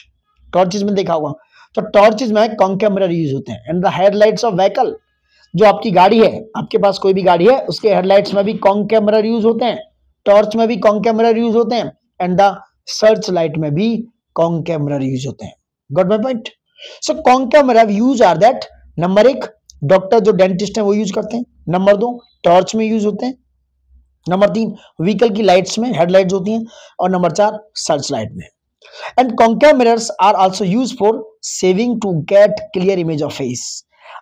Torches में देखा होगा, तो टॉर्चेस में कॉन्केव मिरर यूज होते हैं। And the headlights of vehicle, जो आपकी गाड़ी है, आपके पास कोई भी गाड़ी है, उसके हेडलाइट्स में भी कॉन्केव मिरर यूज होते हैं, टॉर्च में भी कॉन्केव मिरर यूज होते हैं, एंड द सर्च लाइट में भी कॉन्केव मिरर यूज होते हैं। Got my point? So concave mirror use are that, number एक, डॉक्टर जो डेंटिस्ट है वो यूज करते हैं। नंबर दो, टॉर्च में यूज होते हैं। नंबर तीन, व्हीकल की लाइट्स में हेडलाइट्स होती हैं। और नंबर चार, सर्च लाइट में। And concave mirrors are also used for shaving to get clear image of face.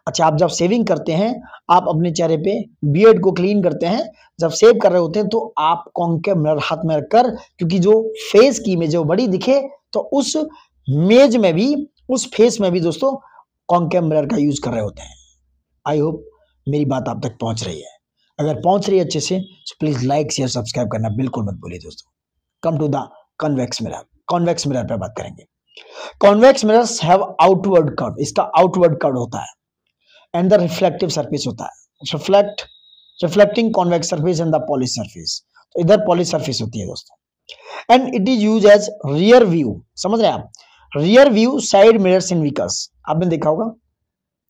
अच्छा, आप जब शेविंग करते हैं, आप अपने चेहरे पे बियर्ड को क्लीन करते हैं, जब शेव कर रहे होते हैं, तो आप कॉन्केव मिरर हाथ में रखकर, क्योंकि जो फेस की इमेज है वो बड़ी दिखे, तो उस इमेज में भी, उस फेस में भी दोस्तों कॉन्केव मिरर का यूज कर रहे होते हैं। आई होप मेरी बात आप तक पहुंच रही है। अगर पहुंच रही है अच्छे से, तो प्लीज लाइक शेयर सब्सक्राइब करना बिल्कुल मत भूलिए दोस्तों। Come to the convex mirror. Convex mirror पर बात करेंगे। Convex mirrors have outward curve, इसका आउटवर्ड कर्व होता है एंड द रिफ्लेक्टिव सरफेस होता है, reflecting convex surface and the polish surface. तो इधर पॉलिश सरफेस होती है दोस्तों। And it is use as rear view, समझ रहे हैं आप, rear view side mirrors in vehicles. आपने देखा होगा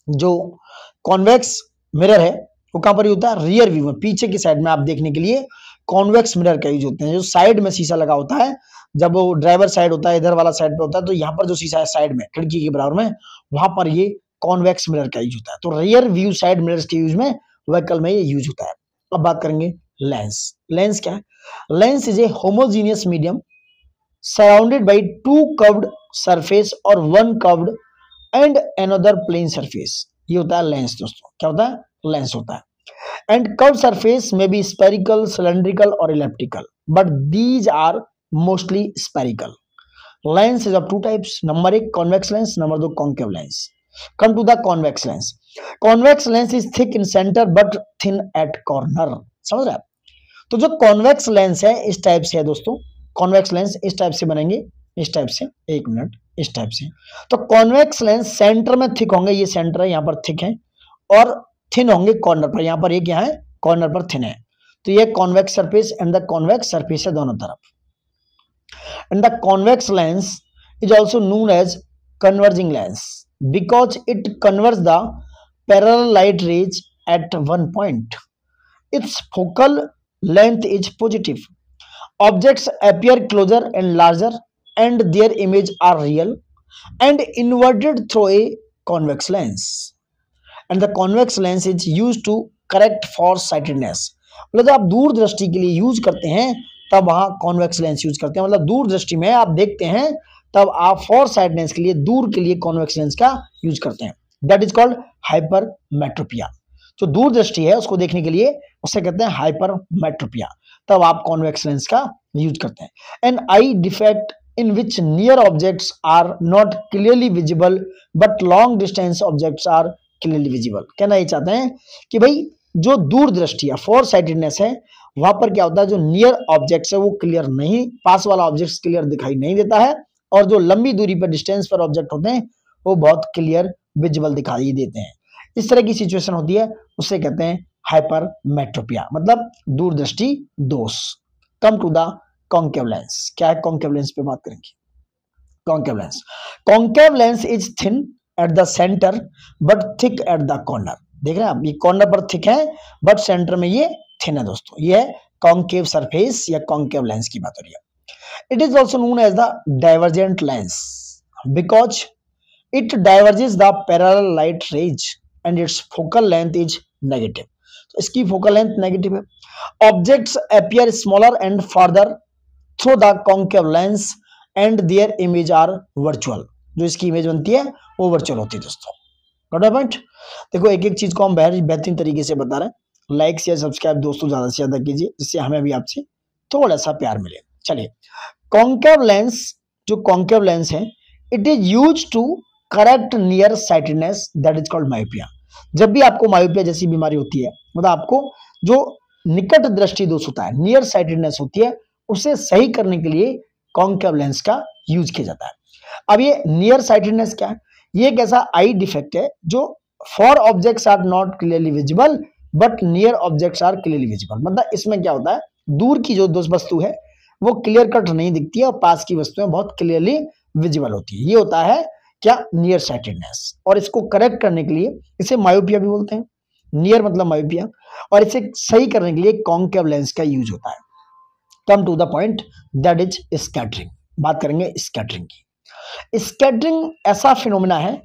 जो कॉन्वेक्स मिरर है वो कहां पर होता है, रियर व्यू में, पीछे की साइड में आप देखने के लिए कॉन्वेक्स मिरर का यूज होते हैं। जो साइड में शीशा लगा होता है, जब वो ड्राइवर साइड होता है, इधर वाला साइड पे होता है, तो यहाँ पर जो शीशा है साइड में खिड़की के बराबर में, वहां पर ये कॉन्वेक्स मिरर का यूज होता है। तो रियर व्यू साइड मिरर्स के यूज में व्हीकल में ये यूज होता है। अब बात करेंगे लेंस। लेंस क्या है? Lens is a homogeneous medium surrounded by two curved surface और one curved and another plane surface. ये होता है लेंस दोस्तों। क्या होता है? लेंस होता है। एंड कर्व सरफेस में बी स्पेरिकल, सिलेंड्रिकल और elliptical, but these are mostly spherical. Lens is of two types, number 1 convex lens, number 2 concave lens. Come to the convex lens. Convex lens is thick in centre but thin at corner. समझ रहे हैं? तो जो convex lens है इस type से है दोस्तों। कॉन्वेक्स लेंस इस टाइप से बनेंगे, इस टाइप से, एक मिनट, इस टाइप से। तो कॉन्वेक्स लेंस सेंटर में थिक होंगे, ये सेंटर है, यहाँ पर थिक है, और थिन होंगे कॉर्नर पर, यहाँ पर एक, यहाँ है, कॉर्नर पर थिन है। तो ये convex surface and the convex surface है दोनों तरफ। And the convex lens is also known as converging lens because it converts the parallel light rays at one point. Its focal length is positive. Objects appear closer and larger and their image are real and inverted through a convex lens. And the convex lens is used to correct far-sightedness. मतलब जब आप दूर दृष्टि के लिए use करते हैं तब वहां कॉन्वेक्स लेंस यूज करते हैं। मतलब दूर दृष्टि में आप देखते हैं तब आप फॉर साइडनेस के लिए, दूर के लिए कॉन्वेक्स लेंस का यूज करते हैं। That is called hypermetropia. जो दूर दृष्टि है उसको देखने के लिए उसे कहते हैं हाइपरमेट्रोपिया, तब आप कॉन्वेक्स लेंस का यूज करते हैं। An eye defect in which near objects are not clearly visible but long distance objects are clearly visible. कहना ये चाहते हैं कि भाई जो दूर दृष्टि है, फॉर साइटेडनेस है, वहां पर क्या होता है, जो नियर ऑब्जेक्ट्स है वो क्लियर नहीं, पास वाला ऑब्जेक्ट क्लियर दिखाई नहीं देता है, और जो लंबी दूरी पर, डिस्टेंस पर ऑब्जेक्ट होते हैं वो बहुत क्लियर विजिबल दिखाई देते हैं। इस तरह की सिचुएशन होती है, उससे कहते हैं हाइपरमेट्रोपिया, मतलब दूरदृष्टि दोष। Come to the concave lens. क्या है कॉन्केव लेंस पे बात करेंगे। Concave lens, concave lens is thin at the centre but thick at the corner. देख रहे हैं आप, ये कॉर्नर पर थिक है बट सेंटर में ये थिन है दोस्तों। ये है कॉन्केव सरफेस या कॉन्केव लेंस की बात हो रही है। It is also known as the divergent lens because it diverges the parallel light rays and its focal length is negative. तो इसकी focal length negative है। Objects appear smaller and farther through the concave lens and their image are virtual. जो इसकी image बनती है वो virtual होती है दोस्तों। Got point. देखो एक एक चीज को हम बेहतरीन तरीके से बता रहे हैं। लाइक शेयर सब्सक्राइब दोस्तों ज्यादा से ज्यादा कीजिए, जिससे हमें भी आपसे थोड़ा सा प्यार मिले। चलिए, कॉन्केव लेंस, जो कॉन्केव लेंस है, it is use to correct near sightedness, that is called myopia. जब भी आपको मायोपिया जैसी बीमारी होती है, मतलब आपको जो निकट दृष्टि दोष होता है, नियर साइटेडनेस होती है, उसे सही करने के लिए कॉन्केव लेंस का यूज किया जाता है। अब ये नियर साइटेडनेस क्या है? ये एक ऐसा आई डिफेक्ट है जो far objects are not clearly visible but near objects are clearly visible. मतलब इसमें क्या होता है, दूर की जो वस्तु है वो क्लियर कट नहीं दिखती है और पास की वस्तुएं बहुत क्लियरली विजिबल होती है। ये होता है क्या, नियर साइटेडनेस। और इसको करेक्ट करने के लिए इसे मायोपिया भी बोलते हैं। नियर मतलब मायोपिया, और इसे सही करने के लिए कॉन्केव लेंस का यूज होता है। Come to the point, that is scattering. बात करेंगे स्कैटरिंग की। स्कैटरिंग ऐसा फिनोमेना है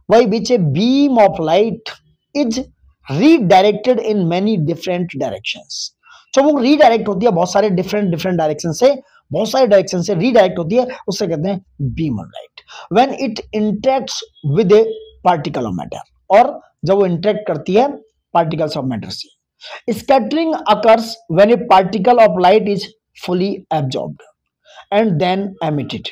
by which a beam of light is redirected in many different directions. जब वो रीडायरेक्ट होती है बहुत सारे डिफरेंट डायरेक्शन से, बहुत सारे डायरेक्शन से रीडायरेक्ट होती है, उससे कहते हैं beam of light. When it interacts with A particle of matter, और जब वो इंटरेक्ट करती है पार्टिकल्स ऑफ मैटर से। Scattering occurs when A particle of light is fully absorbed and then emitted,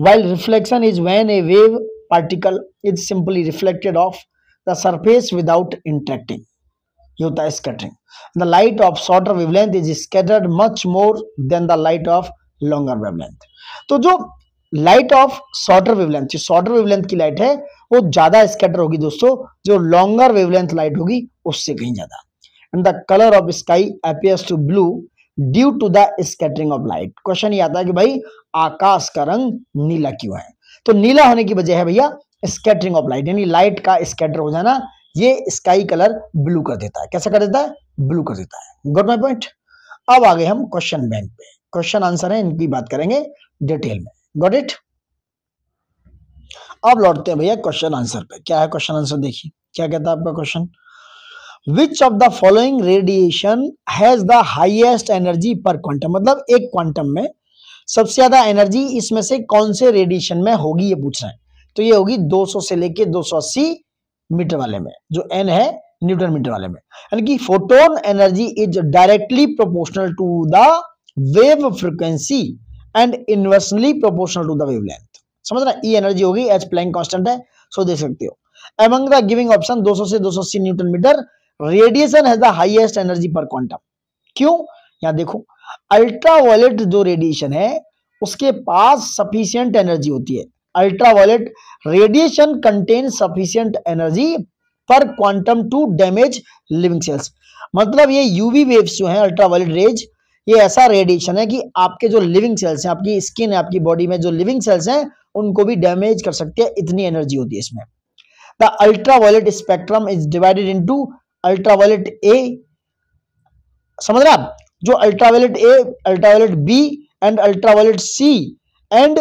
while reflection is when a wave particle is simply reflected off the surface without interacting. ये होता है scattering. The light of shorter wavelength is scattered much more than the light of longer wavelength. तो जो light of shorter wavelength, जो shorter wavelength की light है वो ज्यादा स्कैटर होगी दोस्तों, जो लॉन्गर वेवलेंथ लाइट होगी उससे कहीं ज्यादा। And the colour of sky appears to blue due to the scattering of light. Question ये आता है कि भाई आकाश का रंग नीला क्यों है? तो नीला होने की वजह है भैया स्कैटरिंग ऑफ लाइट, यानी लाइट का स्कैटर हो जाना, ये स्काई कलर ब्लू कर देता है। कैसा कर देता है? ब्लू कर देता है। Got my point? अब आ गए हम क्वेश्चन बैंक पे, क्वेश्चन आंसर है इनकी बात करेंगे डिटेल में। Got it? अब लौटते हैं भैया क्वेश्चन आंसर पे। क्या है क्वेश्चन आंसर? देखिए क्या कहता है आपका question. Which of the following radiation has the highest energy per quantum, मतलब एक क्वांटम में सबसे ज्यादा एनर्जी इसमें से कौन से रेडिएशन में होगी, ये पूछ रहे हैं। तो ये होगी 200 से लेके 280 मीटर वाले में, जो एन है न्यूटन मीटर वाले में। यानी कि photon energy is directly proportional to the wave frequency and inversely proportional to the wavelength. समझ रहा? ई एनर्जी होगी, एच प्लैंक कांस्टेंट है, सो देख सकते हो। अमंग द गिविंग ऑप्शन 200 से 280 newton metre radiation has the highest energy per quantum. क्यों? यहां देखो, अल्ट्रावायलेट जो रेडिएशन है उसके पास सफिशिएंट एनर्जी होती है। Ultraviolet radiation contain sufficient energy per quantum to damage living cells. मतलब ये यूवी वेव्स जो है अल्ट्रावायलेट रेज, ये ऐसा रेडिएशन है कि आपके जो लिविंग सेल्स हैं, आपकी स्किन है, आपकी बॉडी में जो लिविंग सेल्स हैं उनको भी डैमेज कर सकते हैं, इतनी एनर्जी होती है इसमें। The ultraviolet spectrum is divided into ultraviolet A, समझ रहे आप, जो ultraviolet A, ultraviolet B and ultraviolet C and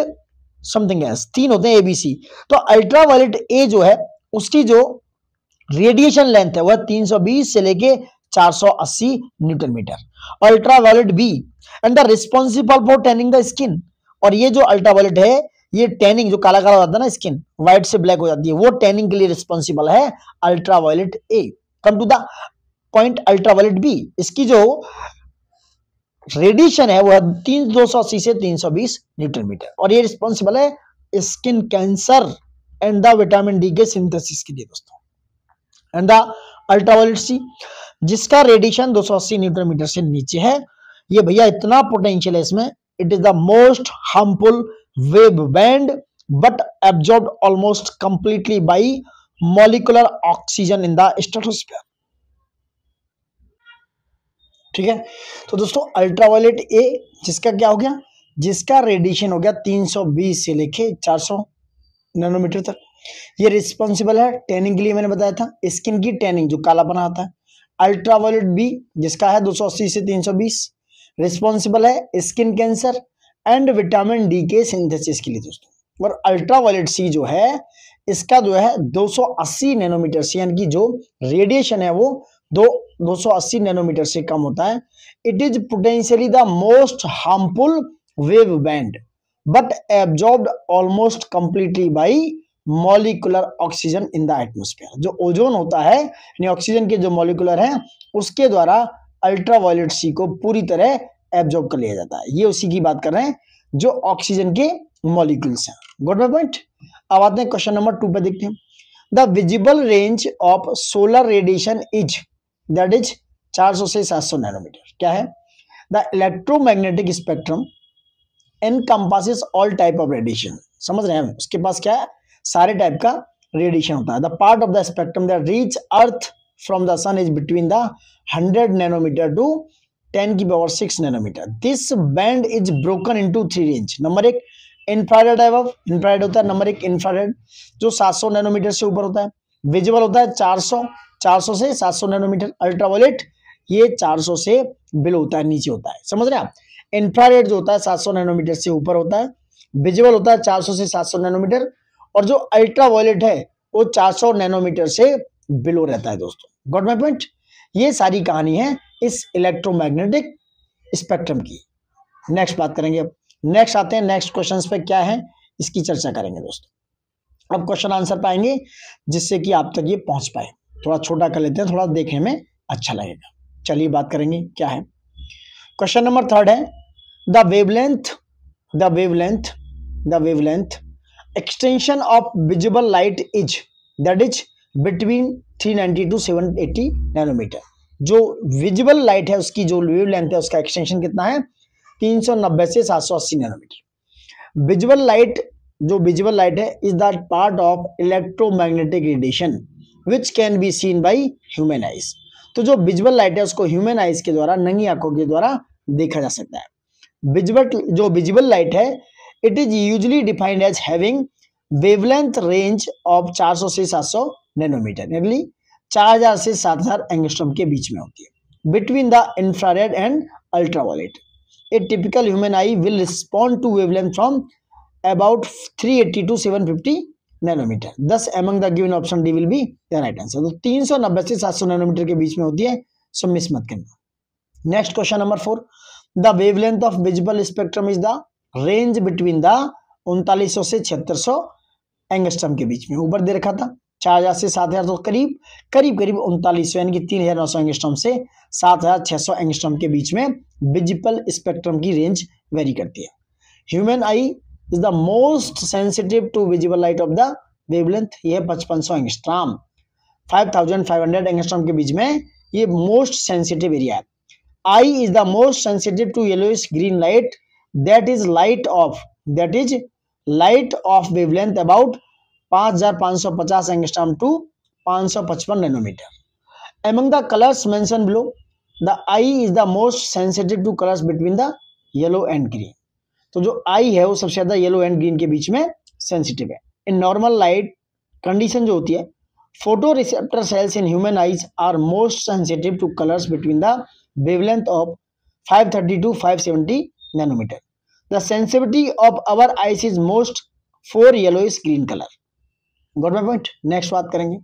something else, तीन होते हैं एबीसी। तो अल्ट्रावायलेट ए जो है उसकी जो रेडिएशन लेंथ है वह 320 से लेके 480 newton metre. Ultraviolet B and the responsible for tanning the skin, और ये जो अल्ट्रावायलेट है ये टैनिंग, जो काला काला हो जाता है ना स्किन, व्हाइट से ब्लैक हो जाती है, वो टैनिंग के लिए रिस्पॉन्सिबल है ultraviolet A. Come to the point ultraviolet B, इसकी जो रेडिएशन है वह 280 से 320 न्यूटन मीटर, और ये रिस्पॉन्सिबल है skin cancer and the vitamin D के सिंथेसिस के लिए दोस्तों। एंड द अल्ट्रावायलेट सी, जिसका रेडिएशन 280 न्यूटन मीटर से नीचे है, ये भैया इतना पोटेंशियल है इसमें, it is the most harmful wave band but absorbed almost completely by molecular oxygen in the stratosphere. ठीक है, तो दोस्तों अल्ट्रावायलेट ए जिसका क्या हो गया, जिसका रेडिएशन हो गया 320 से लेके 400 नैनोमीटर तक, ये रिस्पॉन्सिबल है टैनिंग के लिए, मैंने बताया था स्किन की टैनिंग, जो कालापन आता है। अल्ट्रावायलेट बी जिसका है 280 से 320, रिस्पॉन्सिबल है skin cancer and vitamin D के सिंथेसिस के लिए दोस्तों। और अल्ट्रावायलेट सी जो है इसका जो है 280 नैनोमीटर से, यानी कि जो रेडिएशन है वो 280 नैनोमीटर से कम होता है। It is potentially the most harmful wave band but absorbed almost completely by molecular oxygen in the atmosphere. जो ओजोन होता है यानी ऑक्सीजन के जो मॉलिक्यूलर हैं उसके द्वारा अल्ट्रावायलेट सी को पूरी तरह एब्जॉर्ब कर लिया जाता है। ये उसी की बात कर रहे हैं जो ऑक्सीजन के मॉलिक्यूल्स हैं। Got my point? अब आते हैं क्वेश्चन नंबर 2 पे, देखते हैं। The visible range of solar radiation is, that is 400 से 700 नैनोमीटर। क्या है? The electromagnetic spectrum encompasses all type of radiation. समझ रहे हैं? उसके पास क्या है? सारे टाइप का रेडिएशन होता है। The part of the spectrum that reach earth from the sun is between the 100 nanometre to 10⁻⁶ nanometre. This band is broken into 3 range. Number 1 infrared above, infrared होता है। नंबर 1 इंफ्रारेड जो 700 nanometre से ऊपर होता है। Visible होता है 400 से 700 नैनोमीटर। अल्ट्रावायलेट ये 400 से बिलो होता है, नीचे होता है। समझ रहे हैं आप? इंफ्रारेड जो होता है 700 नैनोमीटर से ऊपर होता है, विजिबल होता है 400 से 700 नैनोमीटर, और जो अल्ट्रावायलेट है वो 400 नैनोमीटर से बिलो रहता है दोस्तों। Got my point? ये सारी कहानी है इस इलेक्ट्रोमैग्नेटिक स्पेक्ट्रम की। नेक्स्ट बात करेंगे। अब नेक्स्ट आते हैं, नेक्स्ट क्वेश्चंस पे क्या है इसकी चर्चा करेंगे दोस्तों। अब क्वेश्चन आंसर पाएंगे जिससे कि आप तक ये पहुंच पाए। थोड़ा छोटा कर लेते हैं, थोड़ा देखने में अच्छा लगेगा। चलिए बात करेंगे क्या है। क्वेश्चन नंबर 3 है the wavelength extension of visible light is, that is between 390 to 780 nanometre. जो विजिबल लाइट है उसकी जो वेवलेंथ है उसका एक्सटेंशन कितना है? 390 से 780 नैनोमीटर। विजुअल लाइट, जो विजुअल लाइट है is the part of electromagnetic radiation which can be seen by human eyes. तो जो विजुअल लाइट है उसको ह्यूमन आइज के द्वारा, नंगी आंखों के द्वारा देखा जा सकता है। विजुअल लाइट है it is usually defined as having wavelength range of 400 से 700 नैनोमीटर, यानी 4000 से 7000 एंगस्ट्रॉम के बीच में होती है, between the infrared and ultraviolet. A typical human eye will respond to wavelength from about 380 to 750 nanometre. Thus among the given option D will be the right answer. तो 390 से 700 नैनोमीटर के बीच में होती है, सो मिस मत करना। Next question number 4, the wavelength of visible spectrum is the range between the 3900 से 7600 एंगस्ट्रम के बीच में। ऊपर दे रखा था 4000 से 7000, तो करीब 3900 यानी कि 3900 एंगस्ट्रम से 7600 एंगस्ट्रम के बीच में विजिबल स्पेक्ट्रम की रेंज वेरी करती है। Human I is the most sensitive to visible light of the wavelength, ये 5500 एंगस्ट्रॉम 5500 एंगस्ट्रॉम के बीच में ये मोस्ट सेंसिटिव एरिया है। Eye is the most sensitive to yellowish green light that is light of wavelength about 5550 angstrom to 555 nanometre. Among the colours mention below, the eye is the most sensitive to colours between the yellow and green. तो जो आई है वो सबसे ज्यादा yellow and green के बीच में sensitive है। इन नॉर्मल लाइट कंडीशन जो होती है, photo receptor cells in human eyes are most sensitive to colours between the wavelength of 530 to 570 nanometre. The sensitivity of our eyes is most for yellowish green colour. Got my point. Next बात करेंगे,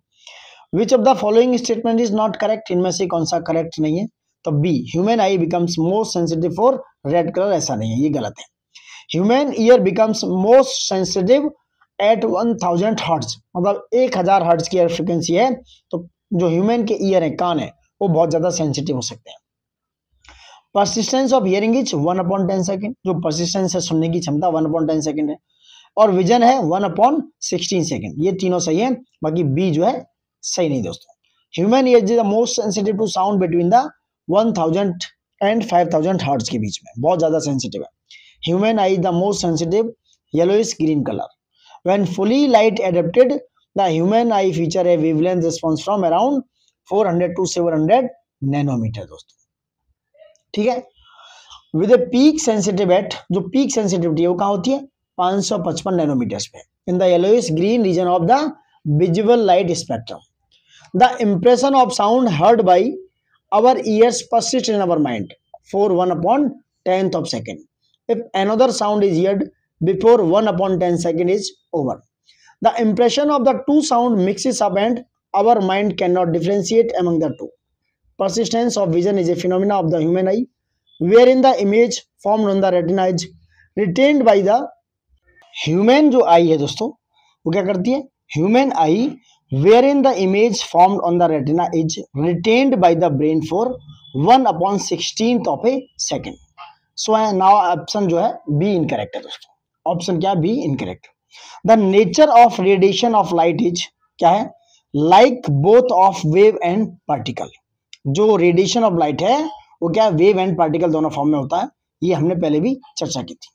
which of the following statement is not correct, इनमें से कौन सा correct नहीं है। तो B, human eye becomes most sensitive for red colour, ऐसा नहीं है, ये गलत है। Human ear becomes most sensitive at 1000 hertz, मतलब 1000 हर्ट्ज की फ्रिक्वेंसी है, तो जो ह्यूमन के ईयर है, कान है, वो बहुत ज्यादा सेंसिटिव हो सकते हैं। Persistence of hearing is 1/10 second, जो परसिस्टेंस है सुनने की क्षमता 1/10 सेकेंड है, और विजन है 1/16 सेकेंड। ये तीनों सही है, बाकी बी जो है सही नहीं दोस्तों। Human ear is the most sensitive to sound between the 1000 and 5000 hertz के बीच में, बहुत ज्यादा सेंसिटिव है। Human eye is the most sensitive yellowish green color. When fully light adapted, the human eye feature a wavelength response from around 400 to 700 nanometer दोस्तों, ठीक है। With a peak sensitive at, जो peak sensitivity है वो कहाँ होती है, 555 nanometres पे, in the yellowish green region of the visible light spectrum. The impression of sound heard by our ears persists in our mind for 1/10 of second. If another sound is heard before 1/10 second is over, the impression of the two sound mixes up and our mind cannot differentiate among the two. Persistence of vision is a phenomena of the human eye, wherein the image formed on the retina is retained by the human। जो आई है दोस्तों वो क्या करती है, human eye wherein the image formed on the retina is retained by the brain for 1/16 of a second. So now option जो है B incorrect है दोस्तों। ऑप्शन क्या, B incorrect. The nature of radiation of light is क्या है, like both of wave and particle. जो radiation of light है वो क्या है, वेव एंड पार्टिकल दोनों फॉर्म में होता है, ये हमने पहले भी चर्चा की थी।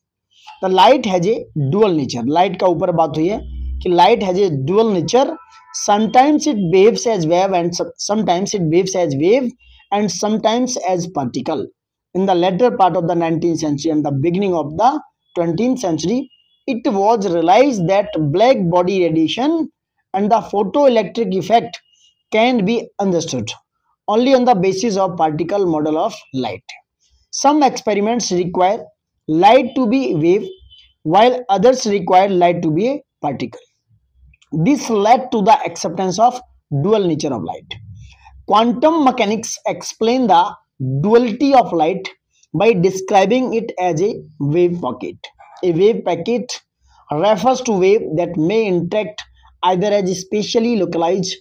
The light has a dual nature, light का ऊपर बात हुई है कि light has a dual nature, sometimes it behaves as wave and sometimes it behaves as wave and sometimes as particle. In the latter part of the 19th century and the beginning of the 20th century, it was realized that black body radiation and the photoelectric effect can be understood only on the basis of particle model of light. Some experiments require light to be wave, while others require light to be a particle. This led to the acceptance of dual nature of light. Quantum mechanics explain the duality of light by describing it as a wave packet. A wave packet refers to wave that may interact either as spatially localized,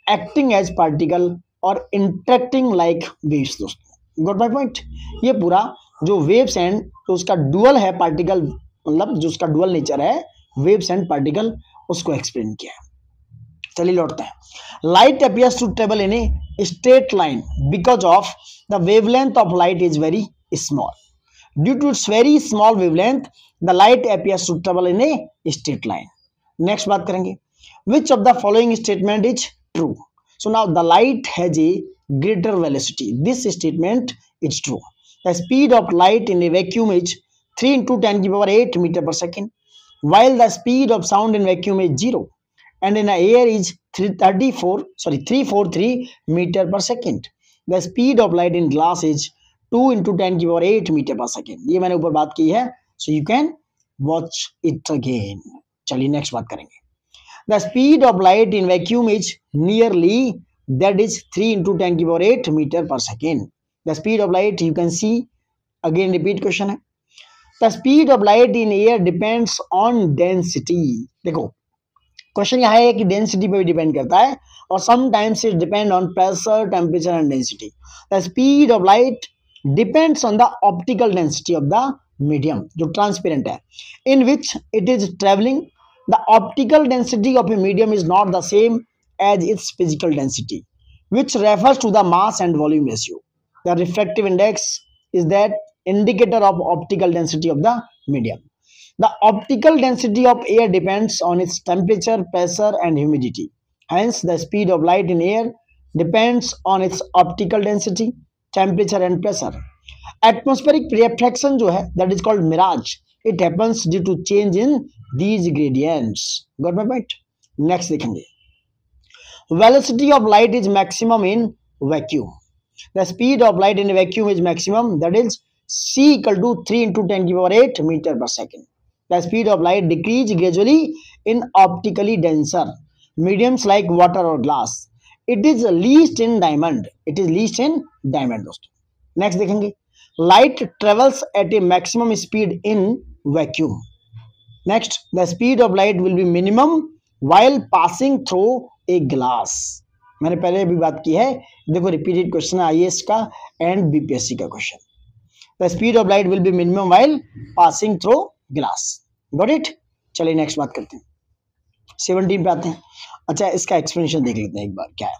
acting as particle, or interacting like waves दोस्तों। Got my point. ये पूरा जो waves and जो उसका dual है particle, मतलब जो उसका डुअल नेचर है वेव्स एंड पार्टिकल, उसको एक्सप्लेन किया है। चलिए लौटते हैं। Light appears to travel in a straight line because of the wavelength of light is very small. Due to its very small wavelength, the light appears to travel in a straight line. Next बात करेंगे, which of the following statement is true? So now the light has a greater velocity. This statement is true. The speed of light in a vacuum is 3 into 10 to the power 8 meter per second, while the speed of sound in vacuum is 0, and in air is 343 meter per second. The speed of light in glass is 2 into 10 to the power 8 meter per second. ये मैंने ऊपर बात की है, so you can watch it again. चलिए next बात करेंगे. The speed of light in vacuum is nearly, that is 3 into 10 to the power 8 meter per second. The speed of light, you can see, again repeat question है. The speed of light in air depends on density. देखो question यहाँ है कि density पे भी depend करता है, और sometimes it depend on pressure, temperature and density. The speed of light depends on the optical density of the medium, जो ट्रांसपेरेंट है, in which it is travelling. The optical density of a medium is not the same as its physical density, which refers to the mass and volume ratio. The refractive index is that indicator of optical density of the medium. The optical density of air depends on its temperature, pressure and humidity. Hence, the speed of light in air depends on its optical density, temperature and pressure. Atmospheric refraction जो है, that is called mirage. It happens due to change in these gradients. Got my point? Next देखेंगे. Velocity of light is maximum in vacuum. The speed of light in a vacuum is maximum, that is c equal to 3 into 10 to the power 8 meter per second. The speed of light decreases gradually in optically denser mediums like water or glass. It is least in diamond. It is least in diamond दोस्तों. Next देखेंगे. Light travels at a maximum speed in vacuum. Next, the speed of light will be minimum while passing through a glass. मैंने पहले भी बात की है, देखो repeated question है IAS का एंड BPSC का question. The speed of light will be minimum while passing through glass. Got it? चलिए नेक्स्ट बात करते हैं. 17 पे आते हैं. अच्छा, इसका एक्सप्लेनेशन देख लेते हैं एक बार क्या है.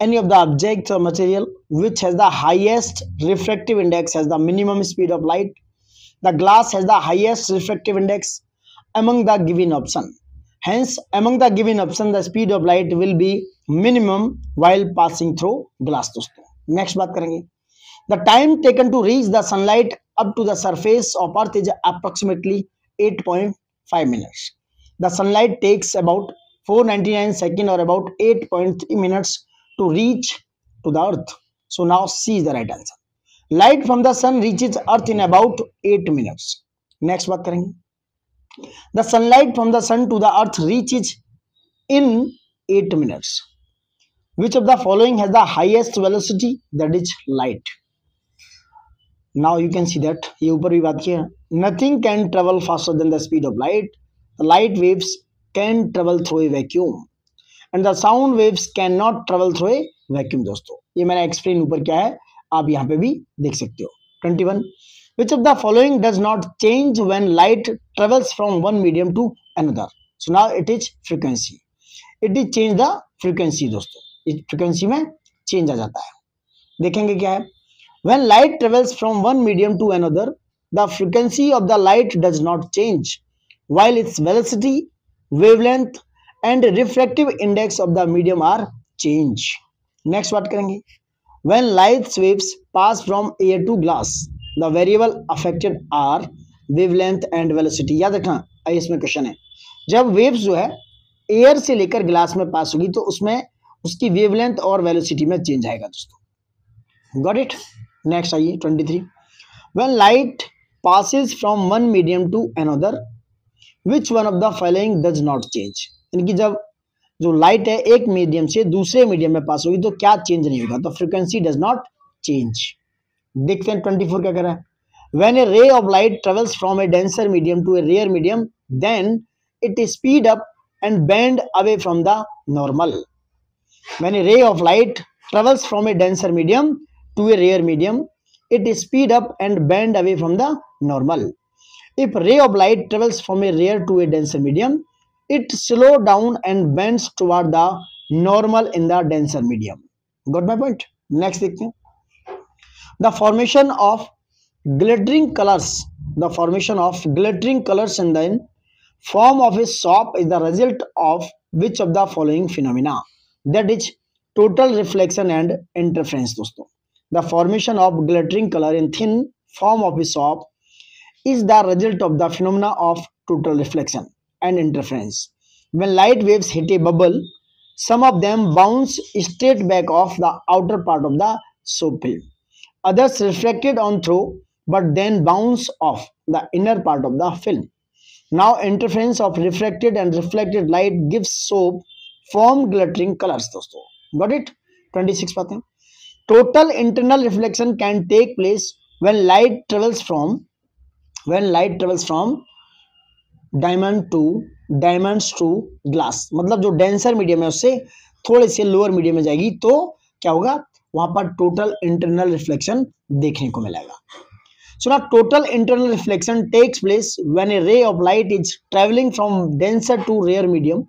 Any of the objects or material which has the highest refractive index has the minimum speed of light. The glass has the highest refractive index among the given option. Hence, among the given option, the speed of light will be minimum while passing through glass. दोस्तों next बात करेंगे. The time taken to reach the sunlight up to the surface of Earth is approximately 8.5 minutes. The sunlight takes about 499 seconds or about 8.3 minutes to reach to the Earth. So now C is the right answer. Light from the sun reaches Earth in about 8 minutes. Next बात करेंगे. The sunlight from the sun to the Earth reaches in 8 minutes. Which of the following has the highest velocity? That is light. Now you can see that ये ऊपर भी बात की है. Nothing can travel faster than the speed of light. The light waves can travel through a vacuum, and the sound waves cannot travel through a vacuum. दोस्तों ये मैंने explain ऊपर क्या है, आप यहाँ पे भी देख सकते हो. 21. Which of the following does not change when light travels from one medium to another? So now it is frequency. It is change the frequency. दोस्तों इस frequency में change आ जाता है. देखेंगे क्या है. When light travels from one medium to another, the frequency of the light does not change, while its velocity, wavelength, and refractive index of the medium are change. Next बात करेंगे. When light waves pass from air to glass, the variable affected are wavelength and velocity. याद रखना, इसमें question है, जब waves जो है air से लेकर ग्लास में पास होगी तो उसमें उसकी वेवलेंथ और वेलोसिटी में चेंज आएगा दोस्तों. Got it. नेक्स्ट आइए 23. When light passes from one medium to another, which one of the following does not change? यानी कि जब जो लाइट है एक मीडियम से दूसरे मीडियम में पास होगी तो क्या चेंज नहीं होगा, तो फ्रीक्वेंसी डज नॉट चेंज. देखते हैं 24 क्या कह रहा है. When a ray of light travels from a denser medium to a rare medium, then it is speed up and bend away from the normal. When a ray of light travels from a denser medium to a rare medium, it is speed up and bend away from the normal. If ray of light travels from a rare to a denser medium, it slow down and bends toward the normal in the denser medium. Got my point? Next देखते हैं. The formation of glittering colors, the formation of glittering colors in the form of a soap is the result of which of the following phenomena? That is total reflection and interference दोस्तों. The formation of glittering color in thin form of a soap is the result of the phenomena of total reflection and interference. When light waves hit a bubble, some of them bounce straight back off the outer part of the soap film. Others reflected on through but then bounce off the inner part of the film. Now interference of refracted and reflected light gives soap form glittering colors दोस्तों. Got it? 26 पाते हैं. Total internal reflection can take place when light travels from diamonds to glass. मतलब जो denser medium है उससे थोड़े से lower medium में जाएगी तो क्या होगा, वहां पर टोटल इंटरनल रिफ्लेक्शन देखने को मिलेगा. So now total internal reflection takes place when a ray of light is traveling from denser to rare medium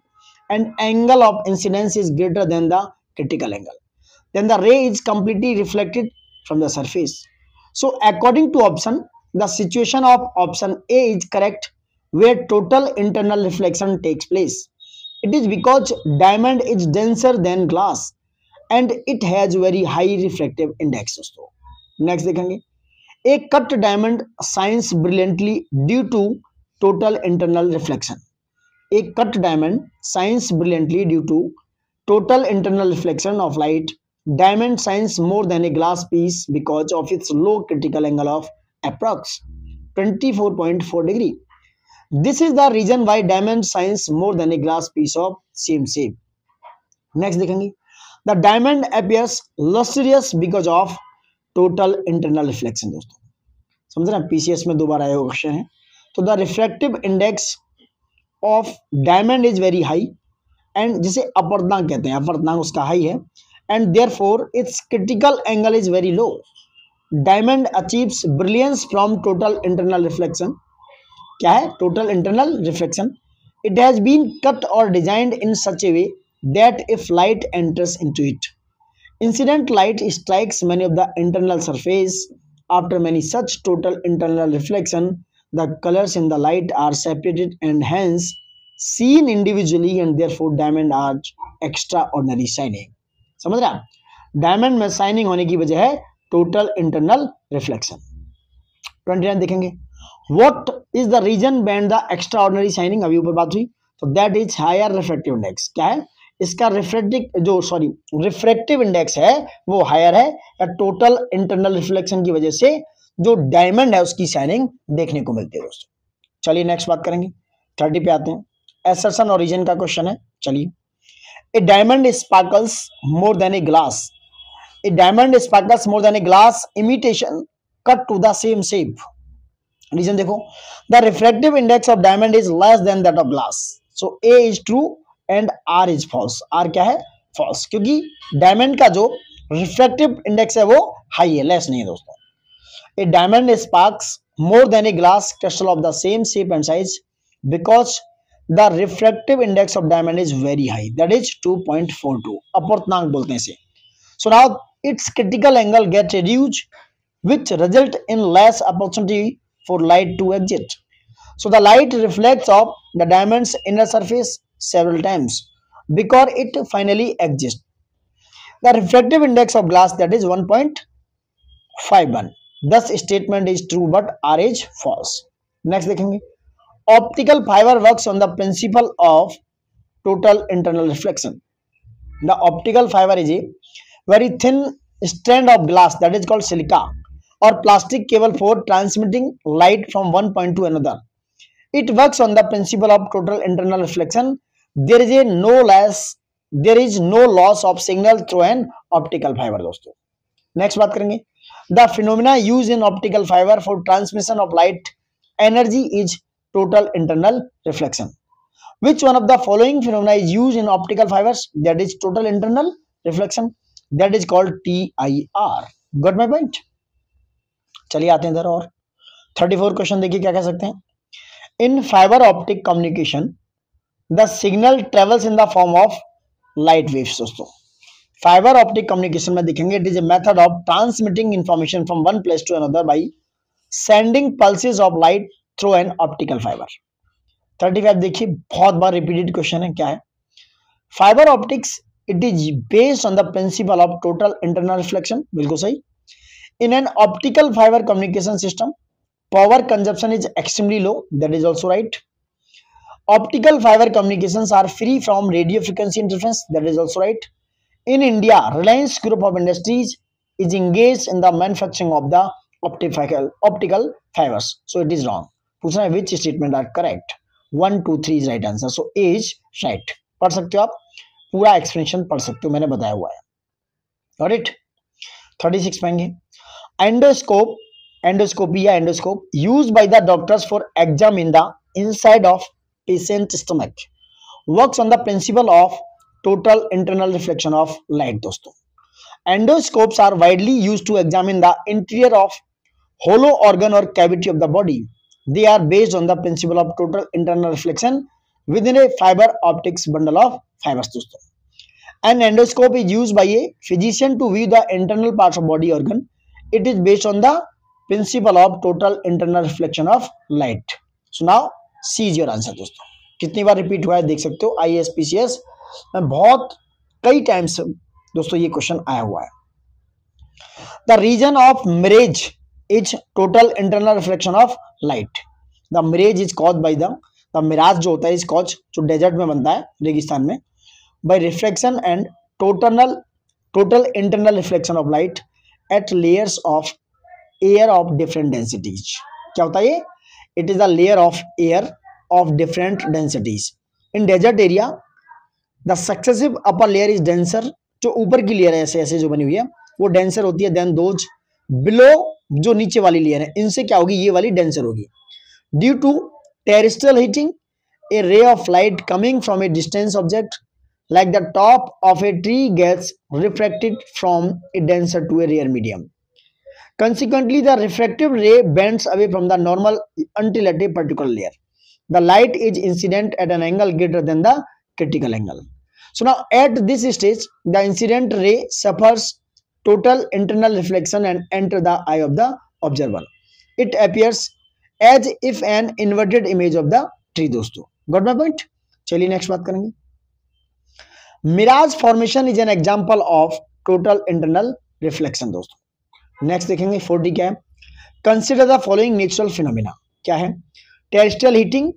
and angle of incidence is greater than the critical angle. Then the ray is completely reflected from the surface. So according to option, the situation of option A is correct where total internal reflection takes place. It is because diamond is denser than glass and it has very high refractive index. Next देखेंगे. A cut diamond shines brilliantly due to total internal reflection. A cut diamond shines brilliantly due to total internal reflection of light. Diamond shines more than a glass piece because of its low critical angle of approx 24.4 degree. This is the reason why diamond shines more than a glass piece of same shape. Next देखेंगे. The diamond appears lustrous because of total internal reflection. दोस्तों समझ रहे हैं, PCS में 2 बार आया question है. तो the refractive index of diamond is very high and जिसे अपवर्तनांक कहते हैं, अपवर्तनांक उसका हाई है and therefore its critical angle is very low. Diamond achieves brilliance from total internal reflection. क्या है total internal reflection? It has been cut और designed in such a way that if light enters into it, incident light strikes many of the internal surface. After many such total internal reflection, the colors in the light are separated and hence seen individually and therefore diamond are extraordinary shining. समझ रहे हैं? Diamond में shining होने की वजह है total internal reflection. 29 देखेंगे. What is the reason behind the extraordinary shining? अभी ऊपर बात हुई. तो that is higher refractive index. क्या है इसका रिफ्रैक्टिव इंडेक्स है वो हायर है या टोटल इंटरनल रिफ्लेक्शन की वजह से जो डायमंड है उसकी शाइनिंग देखने को मिलती है. दोस्तों चलिए नेक्स्ट बात करेंगे. 30 पे आते हैं. एसर्शन और रीजन का क्वेश्चन है. चलिए. A diamond sparkles more than a glass. A diamond sparkles more than a glass imitation cut to the same shape. Reason देखो. The refractive index of diamond is less than that of glass. So A is true and R is false. R क्या है? False, क्योंकि diamond का जो refractive index है वो high है, less नहीं है. दोस्तों a diamond sparks more than a glass crystal of the same shape and size because the refractive index of diamond is very high, that is 2.42. अपवर्तनांक बोलते हैं इसे. So now its critical angle get reduced which result in less opportunity for light to exit. So the light reflects off the diamond's inner surface several times because it finally exists. The refractive index of glass that is 1.51. Thus statement is true but R is false. Next देखेंगे. Optical fiber works on the principle of total internal reflection. The optical fiber is a very thin strand of glass that is called silica or plastic cable for transmitting light from one point to another. It works on the principle of total internal reflection. There is no loss of signal through an optical fiber. दोस्तों next बात करेंगे. The phenomena used in optical fiber for transmission of light energy is total internal reflection. Which one of the following phenomena is used in optical fibers? That is total internal reflection. That is called TIR. Got my point? चलिए आते हैं इधर और 34 question देखिए क्या कह सकते हैं. In fiber optic communication the signal travels in the form of light waves. दोस्तों फाइबर ऑप्टिक कम्युनिकेशन में देखेंगे it is a method of transmitting information from one place to another by sending pulses of light through an optical fibre. 35 देखिए, बहुत बार repeated question है, क्या है? Fibre optics it is based on the principle of total internal reflection, बिल्कुल सही। In an optical fibre communication system power consumption is extremely low, that is also right. Optical fiber communications are free from radio frequency interference, that is also right. In India, Reliance Group of Industries is engaged in the manufacturing of the optical fibers, so it is wrong. पूछना है which statement are correct? 1 2 3 is right answer, so A is right. पढ़ सकते हो आप, पूरा explanation पढ़ सकते हो, मैंने बताया हुआ है। Got it? 36 पाएंगे। Endoscopy या endoscope used by the doctors for examine the inside of patient stomach works on the principle of total internal reflection of light। दोस्तों, endoscopes are widely used to examine the interior of hollow organ or cavity of the body. They are based on the principle of total internal reflection within a fiber optics bundle of fibers। दोस्तों, an endoscope is used by a physician to view the internal parts of body organ. It is based on the principle of total internal reflection of light. So now C is your answer। दोस्तों, कितनी बार repeat हुआ है देख सकते हो, IAS-PCS में बहुत कई टाइम्स दोस्तों ये क्वेश्चन आया हुआ है। The reason of mirage is total internal reflection of light. The mirage is caused by the mirage जो होता है इज कॉज, जो डेजर्ट में बनता है, रेगिस्तान में, by reflection and total internal reflection of light at layers of air of different densities. क्या होता है ये? It is the layer of air of different densities. In desert area the successive upper layer is denser, जो ऊपर की layer है ऐसे ऐसे जो बनी हुई है वो डेंसर होती है, देन दोज बिलो जो नीचे वाली लेयर है इनसे क्या होगी, ये वाली डेंसर होगी। Due to terrestrial heating a ray of light coming from a distance object like the top of a tree gets refracted from a denser to a rare medium. Consequently, the refractive ray bends away from the normal until at a particular layer. The light is incident at an angle greater than the critical angle. So now at this stage, the incident ray suffers total internal reflection and enter the eye of the observer. It appears as if an inverted image of the tree। दोस्तों, got my point? चलिए next बात करेंगे। Mirage formation is an example of total internal reflection. दोस्तों, next देखेंगे 40 क्या है? Consider the following natural phenomena. क्या है? Terrestrial heating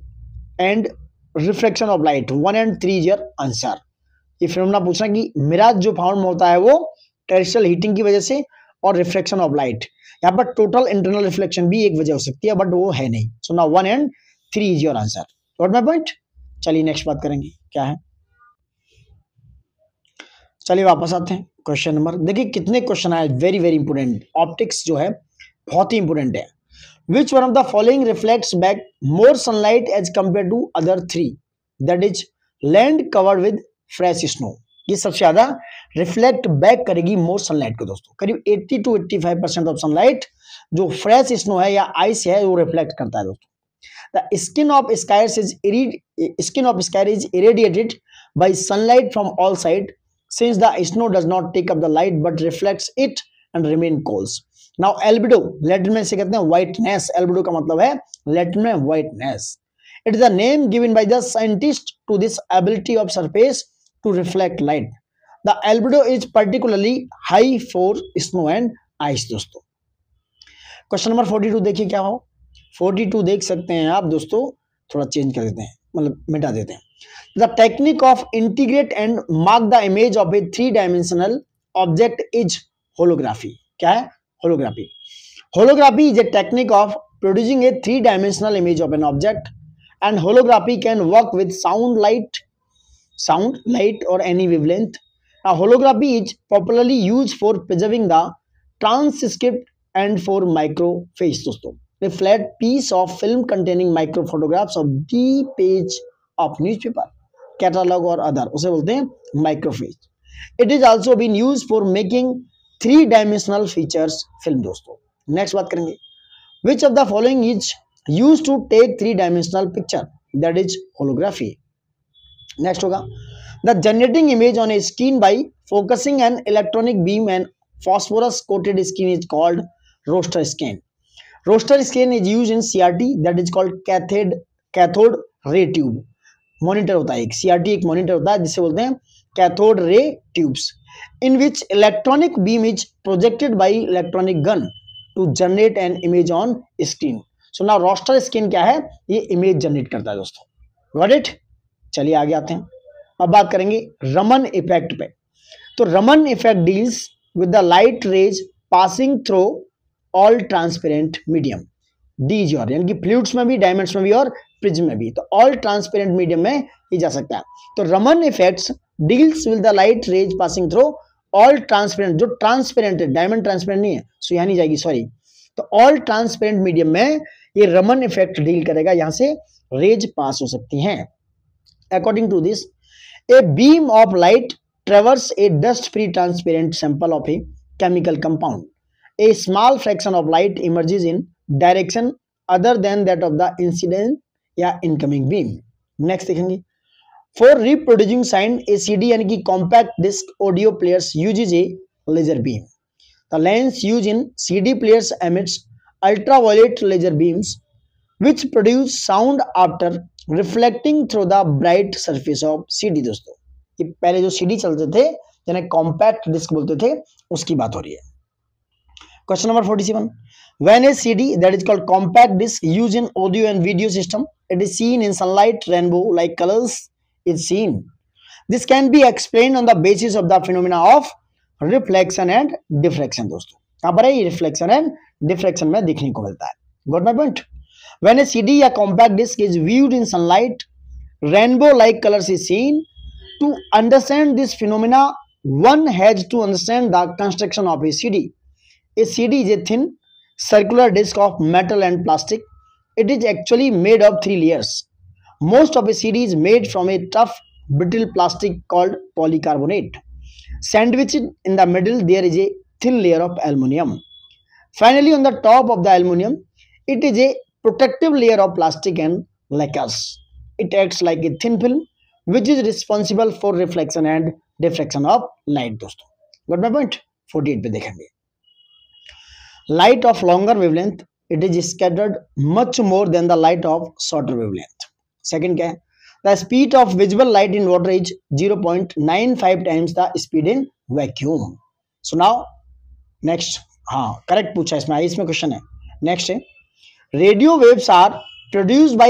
and reflection of light. 1 and 3 is your answer. ये फिनोमिना पूछना कि मिराज जो फॉर्म होता है वो टेरेस्ट्रियल हीटिंग की वजह से और रिफ्लेक्शन ऑफ लाइट। यहाँ पर टोटल इंटरनल रिफ्लेक्शन भी एक वजह हो सकती है बट वो है नहीं। So now 1 and 3 is your answer. Got my point? चलिए नेक्स्ट बात करेंगे, क्या है? चलिए वापस आते हैं क्वेश्चन नंबर। देखिए कितने क्वेश्चन आए, वेरी वेरी इंपोर्टेंट। ऑप्टिक्स जो है बहुत ही इंपोर्टेंट है। Which one of the following reflects back more sunlight as compare to other 3? That is land covered with fresh snow. ये सबसे ज्यादा रिफ्लेक्ट बैक करेगी मोर सनलाइट को। दोस्तों, करीब 80 to 85% ऑफ सनलाइट जो फ्रेश स्नो है या आइस है वो रिफ्लेक्ट करता है। दोस्तों, the skin of sky is irradiated bye sunlight from all side since the snow does not take up the light but reflects it and remain cold. Now albedo Latin में से कहते हैं whiteness। albedo का मतलब है Latin में whiteness. It is the name given by the scientist to this ability of surface to reflect light. The albedo is particularly high for snow and ice। दोस्तों, question number 42 देखिए क्या हो। 42 देख सकते हैं आप दोस्तों, थोड़ा चेंज कर देते हैं, मतलब मिटा देते हैं। The technique of integrate and mark the image of a 3-dimensional object is holography। क्या है? Holography. Holography is a technique of producing a 3-dimensional image of an object, and holography can work with sound, light or any wavelength. Now, holography is popularly used for preserving the transcript and for microfiche। दोस्तों, a flat piece of film containing micro photographs of the page of newspaper, catalogue और other, उसे बोलते हैं microfiche. It is also been use for making 3-dimensional features film. दोस्तों, next बात करेंगे। Which of the following is use to take 3-dimensional picture? That is holography. Next होगा the generating image on a screen by focusing an electronic beam and phosphorus coated screen is called raster scan. Raster scan is use in CRT, that is called cathode ray tube. Monitor होता है एक, CRT एक monitor होता है जिसे बोलते हैं cathode ray tubes, in which electronic beam is projected by electronic gun to generate an image on screen. So now raster scan क्या है, ये इमेज जनरेट करता है दोस्तों। Got it. चलिए आगे आते हैं, अब बात करेंगे रमन इफेक्ट पे। तो Raman effect deals with the light rays passing through all transparent medium, D is your, यानी कि फ्लूइड्स में भी, डायमंड्स में भी और प्रिज्म में भी, तो ऑल ट्रांसपेरेंट मीडियम में ही जा सकता है। तो Raman effects deals with the light rays passing through all transparent, जो ट्रांसपेरेंट है, डायमंड ट्रांसपेरेंट नहीं है, सो यहाँ नहीं जाएगी, सॉरी। तो ऑल ट्रांसपेरेंट मीडियम में ये रमन इफेक्ट डील करेगा, यहां से रेज पास हो सकती हैं। According to this, a beam of light traverses a dust-free transparent sample of a chemical compound. A small fraction of light emerges in direction other than that of the incident या incoming beam. Next देखेंगे, for reproducing sound, a CD यानी कि compact disc audio players uses a laser beam. The lens used in CD players emits ultraviolet laser beams which produce sound after reflecting through the bright surface of CD. दोस्तों ये पहले जो CD चलते थे जिन्हें compact disc बोलते थे उसकी बात हो रही है। Question number 47, when a CD that is called compact disc use in audio and video system, it is seen in sunlight rainbow like colours is seen. This can be explain on the basis of the phenomena of reflection and diffraction. दोस्तों यहाँ पर reflection and diffraction में देखने को मिलता है। Got my point. When a CD or compact disc is viewed in sunlight, rainbow-like colors is seen. To understand this phenomena, one has to understand the construction of a CD. A CD is a thin, circular disc of metal and plastic. It is actually made of 3 layers. Most of a CD is made from a tough, brittle plastic called polycarbonate. Sandwiched in the middle, there is a thin layer of aluminum. Finally, on the top of the aluminum, it is a protective layer of plastic and lacquers. It acts like a thin film which is responsible for reflection and diffraction of light. दोस्तों got my point। 48 पे देखेंगे, light of longer wavelength, it is scattered much more than the light of shorter wavelength. Second क्या है, the speed of visible light in water is 0.95 times the speed in vacuum. So now next, हाँ correct पूछा इसमें, इसमें question है। Next है, radio waves are produced by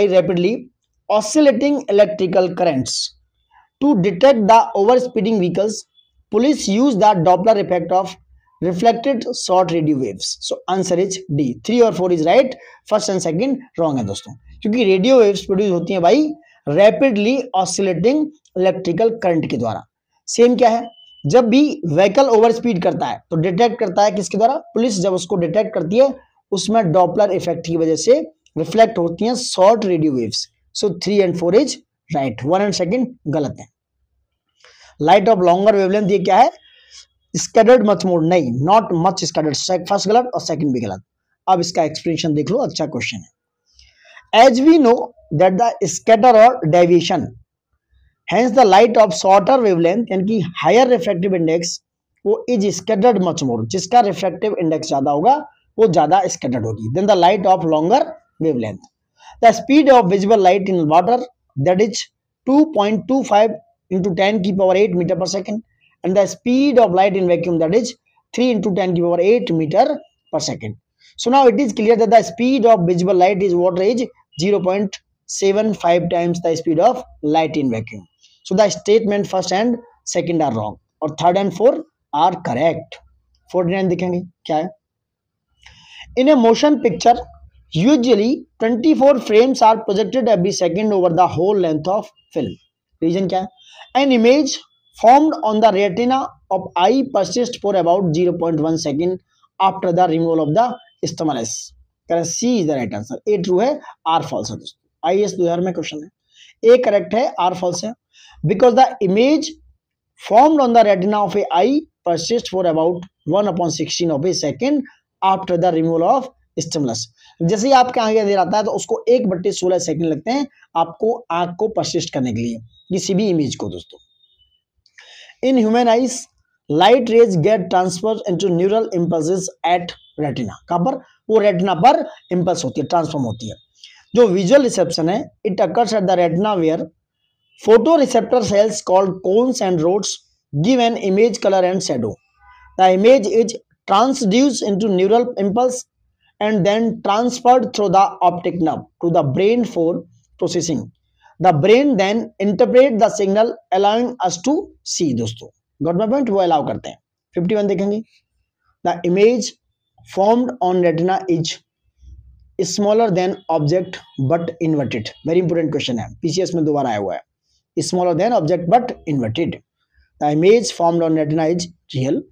rapidly oscillating electrical currents. To detect the overspeeding vehicles, police use the Doppler effect of reflected short radio waves. So answer is D। 3 और 4 is right, first and second wrong है दोस्तों, क्योंकि radio waves produce होती हैं भाई rapidly oscillating electrical current के द्वारा। Same क्या है, जब भी व्हीकल ओवर स्पीड करता है तो डिटेक्ट करता है किसके द्वारा, पुलिस जब उसको डिटेक्ट करती है उसमें डॉपलर इफेक्ट की वजह से रिफ्लेक्ट होती हैं short radio waves. So 3 and 4 is right, 1 and 2 गलत है। लाइट ऑफ लॉन्गर वेवलेंथ ये क्या है, स्कैटर्ड मच मोर, नहीं नॉट मच स्कैटर्ड, फर्स्ट गलत और सेकंड भी गलत। अब इसका एक्सप्लेनेशन देख लो, अच्छा क्वेश्चन है। As we know that the scatter और deviation, hence the light of shorter wavelength यानी कि higher refractive index वो is scattered much more, जिसका refractive index ज्यादा होगा वो ज्यादा scattered होगी than the light of longer wavelength. The speed of visible light in water that is 2.25 into 10 की power 8 meter per second and the speed of light in vacuum that is 3 into 10 की power 8 meter per second. So now it is clear that the speed of visible light is water is 0.75 times the speed of light in vacuum. So the statement first and second are wrong और third and fourth are correct. 49 दिखेंगे क्या है, in a motion picture usually 24 frames are projected every second over the whole length of film. Reason क्या है, an image formed on the retina of eye persists for about 0.1 second after the removal of the stimulus. correct, C is the right answer. A true है, R false है दोस्तों। IAS 2000 में question है, A correct है, R false है। Because the image formed on the retina of a eye persists for about 1/16 of a second after the removal of stimulus. जैसे ही आपके आगे अंधेरा आता है तो उसको 1/16 सेकंड लगते हैं आपको आंख को परसिस्ट करने के लिए किसी भी इमेज को दोस्तों। In human eyes light rays get transfer into neural impulses at retina. कहां पर? वो रेटिना पर इंपल्स होती है, ट्रांसफॉर्म होती है। जो विजुअल रिसेप्शन है, it occurs at the retina where photo receptor cells called cones and rods give an image colour and shadow. The image is transduced into neural impulse and then transferred through the optic nerve to the brain for processing. The brain then interpret the signal allowing us to see। दोस्तों got my point? वो allow करते हैं। 51 देखेंगे। The image formed on retina is smaller than object but inverted। very important question है, PCS में दोबारा आया हुआ है। smaller than object but inverted। The image formed on retina is real,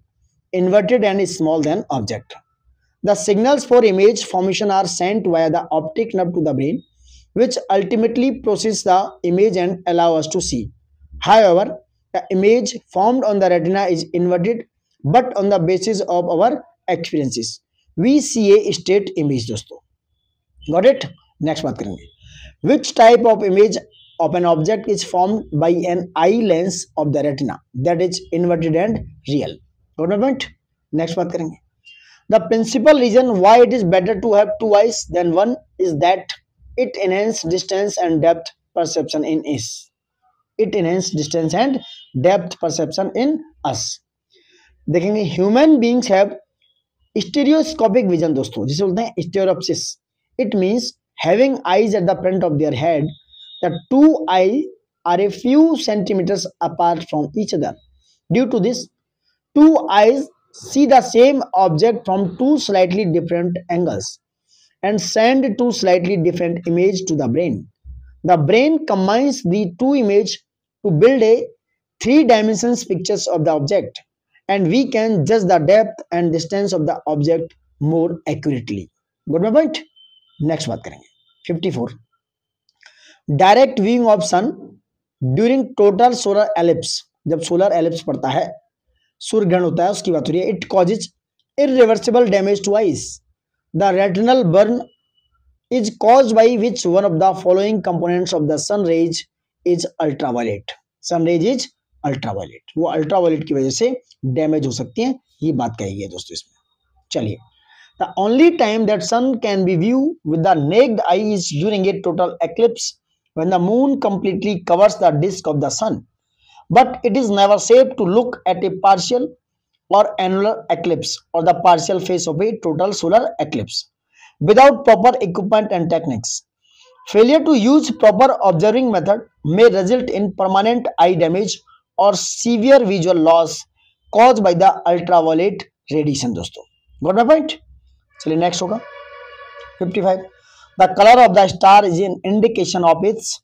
inverted and small than object। The signals for image formation are sent via the optic nerve to the brain, which ultimately process the image and allow us to see. However, the image formed on the retina is inverted, but on the basis of our experiences, we see a straight image। दोस्तों got it? Next बात करेंगे। Which type of image of an object is formed by an eye lens of the retina that is inverted and real? got my point? Next बात करेंगे। The principal reason why it is better to have two eyes than one is that it enhances distance and depth perception in us। It enhances distance and depth perception in us। देखेंगे human beings have stereoscopic vision। दोस्तों जिसे बोलते हैं stereopsis। It means having eyes at the front of their head, the two eyes are a few centimeters apart from each other। Due to this, two eyes see the same object from two slightly different angles and send two slightly different images to the brain। The brain combines the two images to build a three-dimensional pictures of the object, and we can judge the depth and distance of the object more accurately। got my point? Next बात करेंगे। 54 direct viewing of sun during total solar eclipse. जब solar eclipse पड़ता है, सूर्य ग्रहण होता है, उसकी बात हो रही है। It causes irreversible damage to eyes. The retinal burn is caused by which one of the following components of the sun rays is ultraviolet. Sun rays is ultraviolet. वो अल्ट्रावायलेट की वजह से डैमेज हो सकती है, ये बात कही है दोस्तों इसमें। चलिए, the only time that sun can be view with the naked eye is during a total eclipse when the moon completely covers the disc of the sun. But it is never safe to look at a partial or annular eclipse or the partial phase of a total solar eclipse without proper equipment and techniques। Failure to use proper observing method may result in permanent eye damage or severe visual loss caused by the ultraviolet radiation। दोस्तों got my point? चलिए next होगा 55 The color of the star is an indication of its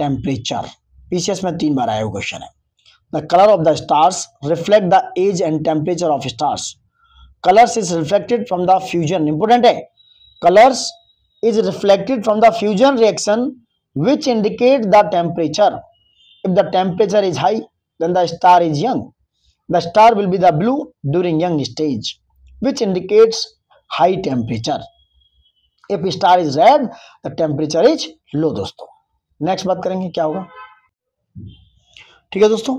temperature। PCS में 3 बार आया हुआ question है। The colour of the stars reflect the age and temperature of stars. Colours is reflected from the fusion. Important है, colours is reflected from the fusion reaction which indicate the temperature. If the temperature is high then the star is young. The star will be the blue during young stage which indicates high temperature. If star is red the temperature is low. दोस्तों next बात करेंगे क्या होगा। ठीक है दोस्तों,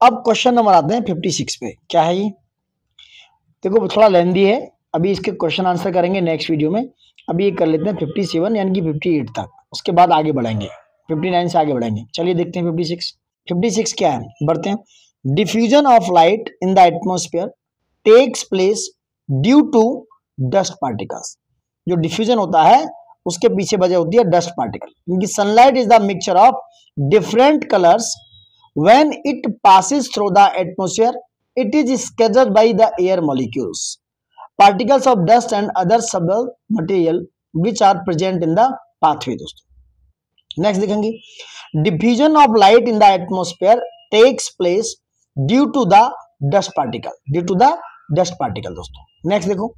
अब question number आते हैं 56 पे। क्या है ये? देखो थोड़ा लेंदी है, अभी इसके क्वेश्चन आंसर करेंगे नेक्स्ट वीडियो में। अभी ये कर लेते हैं 57 यानी कि 58 तक, उसके बाद आगे बढ़ेंगे 59 से आगे बढ़ेंगे। चलिए देखते हैं 56 क्या है, बढ़ते हैं। Diffusion of light in the atmosphere takes place due to dust particles. जो डिफ्यूजन होता है उसके पीछे वजह होती है डस्ट पार्टिकल, क्योंकि sunlight is the mixture of different colours. When it passes through the atmosphere, it is scattered by the air molecules, particles of dust and other subtle material which are present in the pathway। दोस्तों next देखेंगे, diffusion of light in the atmosphere takes place due to the dust particle। दोस्तों next देखो,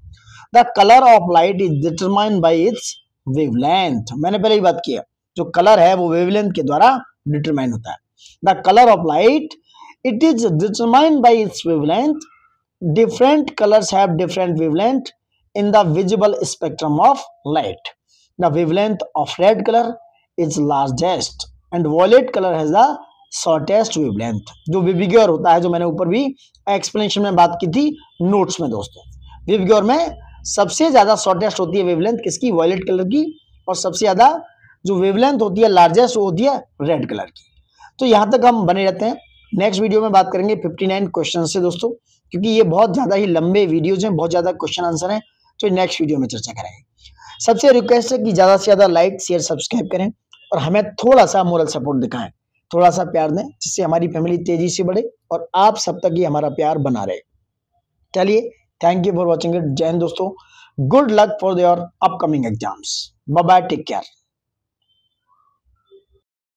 the color of light is determined by its wavelength। मैंने पहले ही बात किया, जो colour है वो वेवलेंथ के द्वारा डिटरमाइन होता है। The color of light, it is determined by its wavelength। Different colors have different wavelength in the visible spectrum of light। The wavelength of red color is largest and violet color has the shortest wavelength, जो विविग्योर होता है, जो मैंने ऊपर भी explanation में बात की थी नोट्स में दोस्तों। विविग्योर में सबसे ज्यादा शॉर्टेस्ट होती है वेवलेंथ किसकी, वायलेट कलर की, और सबसे ज्यादा जो वेवलेंथ होती है लार्जेस्ट वो होती है रेड कलर की। तो यहाँ तक हम बने रहते हैं। नेक्स्ट वीडियो में बात करेंगे 59 क्वेश्चन से दोस्तों, क्योंकि ये बहुत ज्यादा ही लंबे वीडियोज हैं, बहुत ज्यादा क्वेश्चन आंसर हैं, तो नेक्स्ट वीडियो में चर्चा करेंगे। सबसे रिक्वेस्ट है कि ज्यादा से ज्यादा लाइक शेयर सब्सक्राइब करें और हमें थोड़ा सा मोरल सपोर्ट दिखाएं, थोड़ा सा प्यार दें, जिससे हमारी फैमिली तेजी से बढ़े और आप सब तक ही हमारा प्यार बना रहे। चलिए, thank you for watching it. जय हिंद दोस्तों, good luck for your upcoming exams. Bye bye, take care.